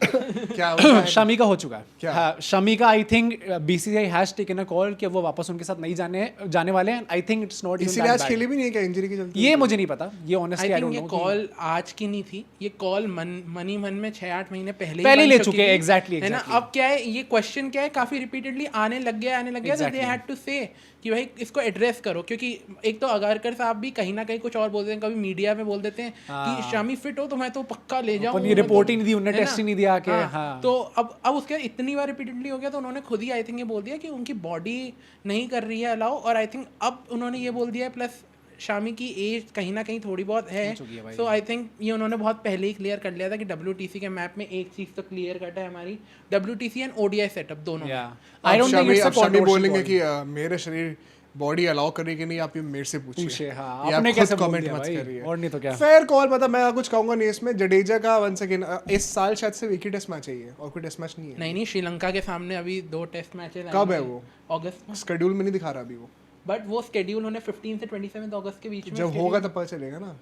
क्या हुआ है? शमी का हो चुका क्या? है। हाँ, शमी का I think BCCI has taken a call कि वो वापस उनके साथ नहीं जाने वाले हैं। आई थिंक इट्स नॉट इसीलिए आज खेली भी नहीं है क्या इंजरी के चलते? ये मुझे नहीं पता, ये honestly I I don't think no. ये कॉल आज की नहीं थी, ये कॉल मनी मन में 6-8 महीने पहले पहले बन ले चुकी चुके हैं, थी, exactly, है ना। exactly. अब क्या है, ये क्वेश्चन क्या है, काफी रिपीटेडली आने लग गया तो दे हैड टू से कि भाई इसको एड्रेस करो, क्योंकि एक तो अगारकर साहब भी कहीं ना कहीं कुछ और बोलते हैं, कभी मीडिया में बोल देते हैं कि शमी फिट हो तो मैं तो पक्का ले जाऊं, अपनी रिपोर्ट ही नहीं दी उन्होंने, है ना? टेस्ट ही नहीं दिया कि हाँ। तो अब उसके इतनी बार रिपीटेडली हो गया तो उन्होंने खुद ही आई थिंक ये बोल दिया कि उनकी बॉडी नहीं कर रही है अलाउ, और आई थिंक अब उन्होंने ये बोल दिया है, प्लस शामी की एज कहीं ना कहीं थोड़ी बहुत है, सो आई थिंक ये उन्होंने बहुत पहले ही क्लियर कर लिया था कि WTC के मैप में एक चीज तो क्लियर कट है हमारी, WTC एंड ODI सेटअप दोनों। आई don't think it's a Shami बोलेंगे कि मेरे शरीर बॉडी अलाउ करेगी नहीं, आप ये मेरे से पूछिए। हाँ, आपने कैसे कमेंट मत करिए, और नहीं तो क्या। Fair call. पता मैं कुछ कहूंगा नहीं इसमें। जडेजा का वन सेकंड, इस साल शायद से एक ही टेस्ट मैच है और कोई टेस्ट मैच नहीं है। नहीं, श्रीलंका के सामने अभी 2 टेस्ट मैचेस कब है वो? अगस्त में, शेड्यूल में नहीं दिखा रहा अभी वो, बट वो शेड्यूल उन्हें 15 से 27 अगस्त के बीच में जब होगा तब पता चलेगा ना।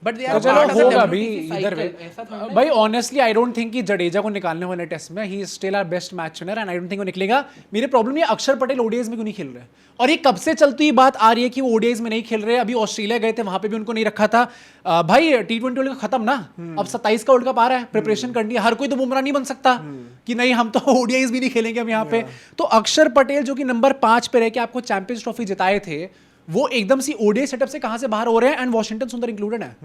बट तो चलो होगा भी इधर वे। भाई ऑनेस्टली आई डोंट थिंक कि जडेजा को निकालने वाले टेस्ट में he is still our best match winner and I don't think वो निकलेगा। मेरे प्रॉब्लम ये अक्षर पटेल ओडीआईज में क्यों नहीं खेल रहे, और ये कब से चलती बात आ रही है कि वो ओडीआईज में नहीं खेल रहे। अभी ऑस्ट्रेलिया गए थे, वहां पे भी उनको नहीं रखा था। भाई T20 वर्ल्ड कप खत्म ना, अब 27 का वर्ल्ड कप आ रहा है, प्रिपरेशन करनी है। हर कोई तो बुमराह नहीं बन सकता कि नहीं हम तो ओडीआईज भी नहीं खेलेंगे हम यहाँ पे। तो अक्षर पटेल जो कि नंबर 5 पे रह के आपको चैंपियंस ट्रॉफी जिताए थे, वो एकदम सी ओडीआई सेटअप से कहां से बाहर हो रहे हैं, एंड वॉशिंगटन सुंदर इंक्लूडेड है।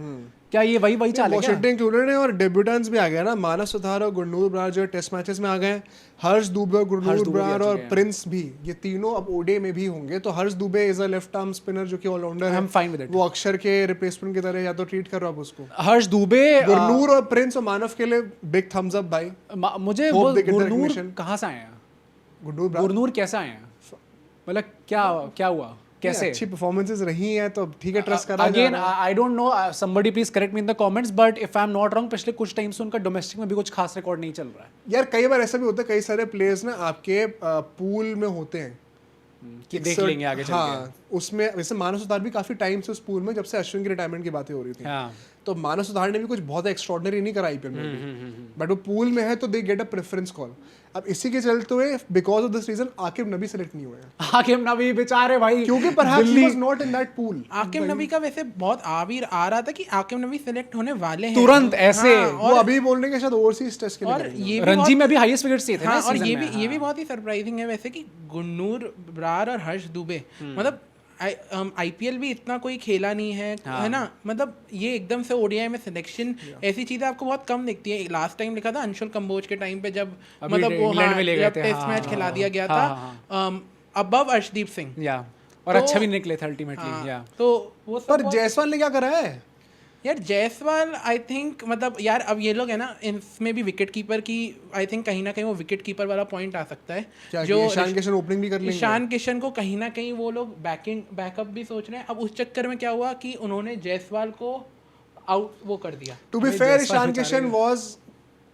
क्या ये वही चाल है? वॉशिंगटन इंक्लूडेड है और डेब्यूटेंट्स भी आ गए ना, मानव सुधार और गुरनूर बरार जो टेस्ट मैचेस में आ गए, हर्ष दुबे, गुरनूर बरार और प्रिंस भी, ये तीनों अब ओडीआई में भी होंगे। तो Harsh Dubey is a left arm spinner जो कि ऑलराउंडर है, I am fine with it. वो अक्षर के रिप्लेसमेंट की तरह या तो ट्रीट करो आप उसको। हर्ष दुबे, गुरनूर और प्रिंस और मानव के लिए बिग थम्स अप भाई। मुझे Hope they get the Gurnoor recognition. कहां से आए हैं? गुरनूर गुरनूर कैसे आए हैं, मतलब क्या हुआ, कैसे? अच्छी परफॉर्मेंसेस रही हैं तो ठीक है, ट्रस्ट करा again I don't know, somebody please correct me in the comments, but if I am not wrong पिछले कुछ टाइम से उनका डोमेस्टिक में भी कुछ खास रिकॉर्ड नहीं चल रहा है। यार कई बार ऐसा भी होता है, कई सारे प्लेयर्स ना आपके पूल में होते हैं कि देख लेंगे आगे चल के। हाँ, उसमें वैसे मानव सुधार भी काफी टाइम से उस पूल में, जब से अश्विन की रिटायरमेंट की बातें हो रही थी। हाँ। तो मानव सुधार ने भी कुछ बहुत एक्स्ट्रॉर्डनरी नहीं करा आईपीएल में, बट वो पूल में है तो they get a preference call. अब इसी के चलते हुए because of this reason Aaqib Nabi select नहीं हुए हैं, आकिब नबी बेचारे भाई, क्योंकि perhaps he was not in that pool. Aqib नबी का वैसे बहुत आ रहा था कि आकिब नबी सेलेक्ट होने वाले हैं तुरंत ऐसे। वो अभी बोल रहे हैं कि शायद ओवरसीज टेस्ट के लिए और करेंगे। ये भी रणजी में भी हाईएस्ट विकेट्स दिए थे ना हाँ, इस और सीजन ये में। भी बहुत ही सरप्राइजिंग है वैसे कि गुरनूर बरार और हर्ष दुबे, मतलब आईपीएल भी इतना कोई खेला नहीं है, है ना, मतलब ये एकदम से ओडीआई में सिलेक्शन, ऐसी चीजें आपको बहुत कम दिखती है। लास्ट टाइम लिखा था अंशुल कंबोज के टाइम पे, जब मतलब वो टेस्ट मैच खिला दिया गया था अबव अर्शदीप सिंह, या और अच्छा भी निकले थे अल्टीमेटली। या तो वो पर जायसवाल ने क्या करा है? यार जायसवाल आई थिंक मतलब यार अब ये लोग है ना इसमें भी विकेट कीपर की आई थिंक कहीं ना कहीं वो विकेट कीपर वाला पॉइंट आ सकता है क्या कि ईशान किशन ओपनिंग भी कर लेंगे? ईशान किशन को कहीं ना कहीं वो लोग बैकअप भी सोच रहे हैं। अब उस चक्कर में क्या हुआ कि उन्होंने जायसवाल को आउट वो कर दिया। To be fair Ishan Kishan was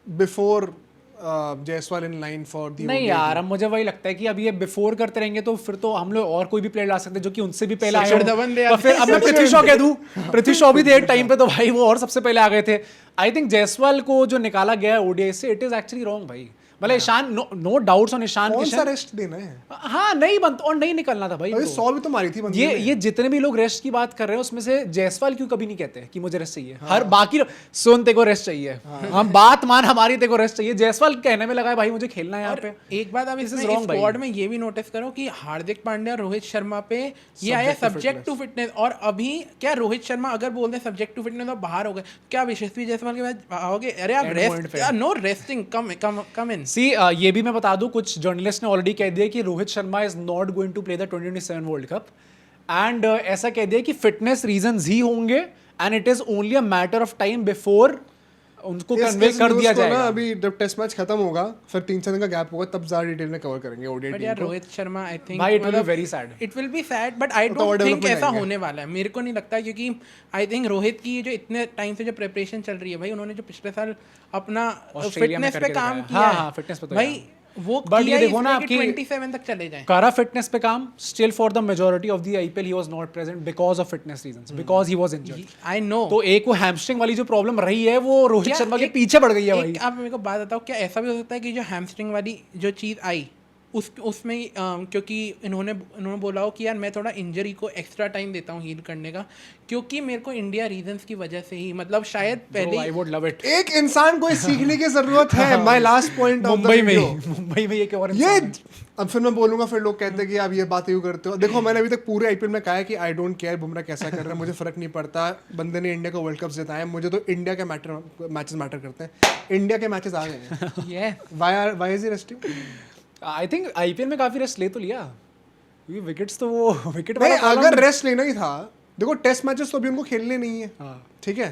before Jaiswal in line for the नहीं यार, अब मुझे वही लगता है कि अब ये बिफोर करते रहेंगे तो फिर तो हम लोग और कोई भी प्लेयर ला सकते हैं जो कि उनसे भी पहले आए सचिन हों। धवन दे तो फिर अब मैं पृथ्वी शॉ कह दूं, पृथ्वी शॉ भी थे एक टाइम पे, तो भाई वो और सबसे पहले आ गए थे। आई थिंक जायसवाल को जो निकाला गया है ओडीआई से, इट इज एक्चुअली रॉन्ग भाई। मतलब Ishan, no doubts on Ishan कौन सा किशन। रेस्ट देना है? हाँ नहीं बन और नहीं निकलना था भाई। अभी तो। 100 भी तो मारी थी बंदे ने। ये जितने भी लोग रेस्ट की बात कर रहे हैं उसमें से जायसवाल क्यों कभी नहीं कहते कि मुझे रेस्ट चाहिए? हर बाकी सुन तेको रेस्ट चाहिए, हम बात मान हमारी तेको रेस्ट चाहिए। जायसवाल कहने में लगा है भाई मुझे खेलना है यहाँ पे। एक बात आप इसमें स्क्वाड में ये भी नोटिस करो कि हार्दिक पांड्या और रोहित शर्मा पे ये आया सब्जेक्ट टू फिटनेस, और अभी क्या रोहित शर्मा अगर बोल दें सब्जेक्ट टू फिटनेस और बाहर हो गए, क्या यशस्वी जायसवाल के बाद आओगे? अरे आप रेस्ट, नो रेस्टिंग, कम इन। सी ये भी मैं बता दूं, कुछ जर्नलिस्ट ने ऑलरेडी कह दिया कि Rohit Sharma is not going to play the 2027 world cup, and ऐसा कह दिया कि फिटनेस रीजंस ही होंगे and it is only a matter of time before उनको कन्वे कर दिया जाएगा। अभी जब टेस्ट मैच खत्म होगा फिर 3-4 दिन का गैप होगा, तब ज्यादा डिटेल में कवर करेंगे ओडीआई बट टीम यार को। रोहित शर्मा आई थिंक भाई it will be very sad. It will be sad but I तो डोंट थिंक development ऐसा आएंगे। होने वाला है। मेरे को नहीं लगता, क्योंकि आई थिंक रोहित की जो इतने टाइम से जो प्रिपरेशन चल रही है भाई, उन्होंने जो पिछले साल अपना ऑस्ट्रेलिया में फिटनेस पे करके काम दिखाया। किया हाँ, है हाँ, fitness पे तो भाई, वो But किया ये देखो ना इसलिए कि आपकी- 27 तक चले जाएं। करा फिटनेस पे काम, still for the majority of the IPL he was not present because of fitness reasons, because he was injured. I know. तो एक वो हैमस्ट्रिंग वाली जो प्रॉब्लम रही है वो रोहित क्या शर्मा के एक- पीछे पड़ गई है भाई। एक आप मेरे को बात बताओ, क्या ऐसा भी हो सकता है कि जो हैमस्ट्रिंग वाली जो चीज़ आई उसमें क्योंकि इन्होंने बोला हो कि यार मैं थोड़ा इंजरी को एक्स्ट्रा टाइम देता हूँ हील करने का, क्योंकि मेरे को इंडिया रीजंस की वजह से ही, मतलब शायद पहले आई वुड लव इट। एक इंसान को सीखने की जरूरत है। My last point of the Mumbai में ये और ये अब फिर मैं बोलूंगा, फिर लोग कहते हैं कि आप ये बात यूं करते हो। देखो मैंने अभी तक पूरे आईपीएल में कहा है कि आई डोंट केयर बुमराह कैसा कर रहा है, मुझे फर्क नहीं पड़ता। बंदे ने इंडिया को वर्ल्ड कप जिताया है, मुझे तो इंडिया के मैचेस मैटर करते हैं। इंडिया के मैचेस आ गए हैं। ये why is he resting? I think IPL में काफी रेस्ट ले तो लिया, क्योंकि विकेट्स तो वो विकेट नहीं, वाला अगर रेस्ट लेना ही था, देखो टेस्ट मैचेस तो अभी उनको खेलने नहीं है, ठीक है।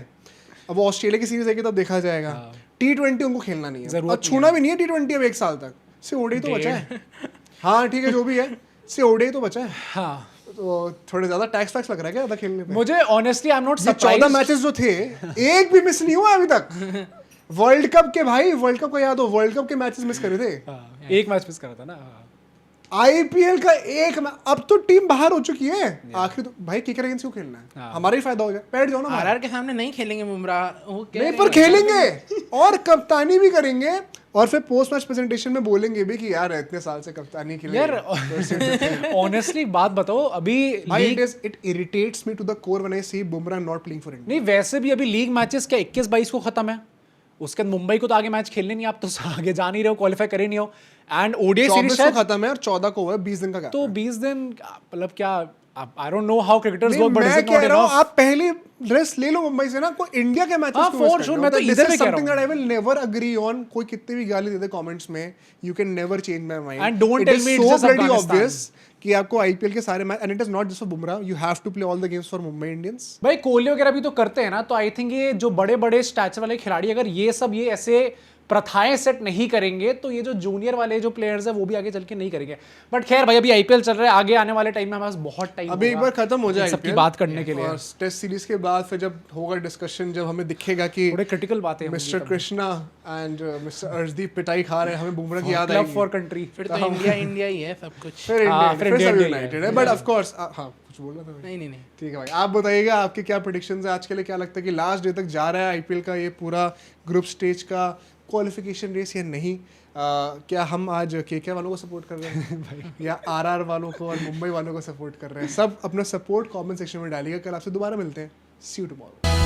अब वो ऑस्ट्रेलिया की सीरीज आएगी तब देखा जाएगा। T20 उनको खेलना नहीं है, जरूरत और छूना भी नहीं है T20 अब 1 साल तक। से ओडीआई तो बचा है। हाँ ठीक है, जो भी है, से ओडीआई तो बचा है। हाँ, तो थोड़े ज्यादा टैक्स वैक्स लग रहा है क्या ज्यादा खेलने पे? मुझे ऑनेस्टली आई एम नॉट ये 14 मैचेस जो थे, एक भी मिस नहीं हुआ अभी तक। वर्ल्ड कप के भाई, वर्ल्ड कप का याद हो, वर्ल्ड कप के मैचेस मिस करे थे। एक मैच मिस करा था ना। आईपीएल का एक अब तो टीम बाहर हो चुकी है। आखिर तो भाई किकर अगेंस्ट क्यों खेलना है? हमारा ही फायदा हो गया, बैठ जाओ ना बाहर। आरआर के सामने नहीं खेलेंगे बुमराह, वो कह नहीं रहे पर हैं। खेलेंगे और कप्तानी भी करेंगे, और फिर पोस्ट मैच प्रेजेंटेशन में बोलेंगे भी कि यार इतने साल से कप्तानी के लिए यार ऑनेस्टली बात बताओ, अभी भाई league it irritates me to the core when I see Bumrah not playing for India. नहीं, वैसे भी अभी लीग मैचेस क्या 21-22 को खत्म है, उसके बाद मुंबई को तो आगे मैच खेलने नहीं, आप तो आगे जा नहीं रहे हो, क्वालिफाई कर ही नहीं हो। एंड ओडीआई 24 सीरीज को शायद खत्म है और 14 को हुआ है, 20 दिन का गैप तो है। 20 दिन मतलब क्या, I don't know how cricketers नहीं, वर्क बट इज मैं इट कह नॉट रहा हूँ इनफ? आप पहले रेस्ट ले लो मुंबई से ना, कोई इंडिया के मैचेस हाँ, for sure, मैं तो इधर भी कह रहा हूँ। That I will never agree on. कोई कितने भी गाली दे दे कमेंट्स में, you can never change my mind. And don't tell me it's just Afghanistan. Obvious कि आपको आईपीएल के सारे match, and it is not just for Bumrah, you have to play all the games for Mumbai Indians. भाई कोहली वगैरह भी तो करते हैं ना, तो आई थिंक ये जो बड़े बड़े स्टैचर वाले खिलाड़ी अगर ये सब ये ऐसे प्रथाएं सेट नहीं करेंगे तो ये जो जूनियर वाले जो प्लेयर्स है वो भी आगे चल के नहीं करेंगे। बट खैर भाई, अभी आईपीएल चल रहा है, आगे आने वाले टाइम में हमारे पास बहुत टाइम अभी एक बार खत्म हो जाए सबकी बात करने के लिए। और टेस्ट सीरीज के बाद फिर जब होगा डिस्कशन, जब हमें दिखेगा कि थोड़े क्रिटिकल बातें mister Krishna and mister Arshdeep पिटाई खा रहे हैं, हमें बुमराह की याद क्लब आएगी। फॉर कंट्री फिर तो इंडिया ही है सब कुछ। फिर हाँ, इंडिया, फिर फिर सब इंडिया यूनाइटेड है। बट ऑफ कोर्स हाँ, कुछ बोलना था भाई? नहीं ठीक है भाई, आप बताइएगा आपके क्या प्रेडिक्शंस है आज के लिए? क्या लगता है कि लास्ट डे तक जा रहा है आईपीएल का ये पूरा ग्रुप स्टेज का क्वालिफिकेशन रेस या नहीं? क्या हम आज केके वालों को सपोर्ट कर रहे हैं या आरआर वालों को और मुंबई वालों को सपोर्ट कर रहे हैं? सब अपना सपोर्ट कमेंट सेक्शन में डालिएगा। कल आपसे दोबारा मिलते हैं। सी यू टुमारो।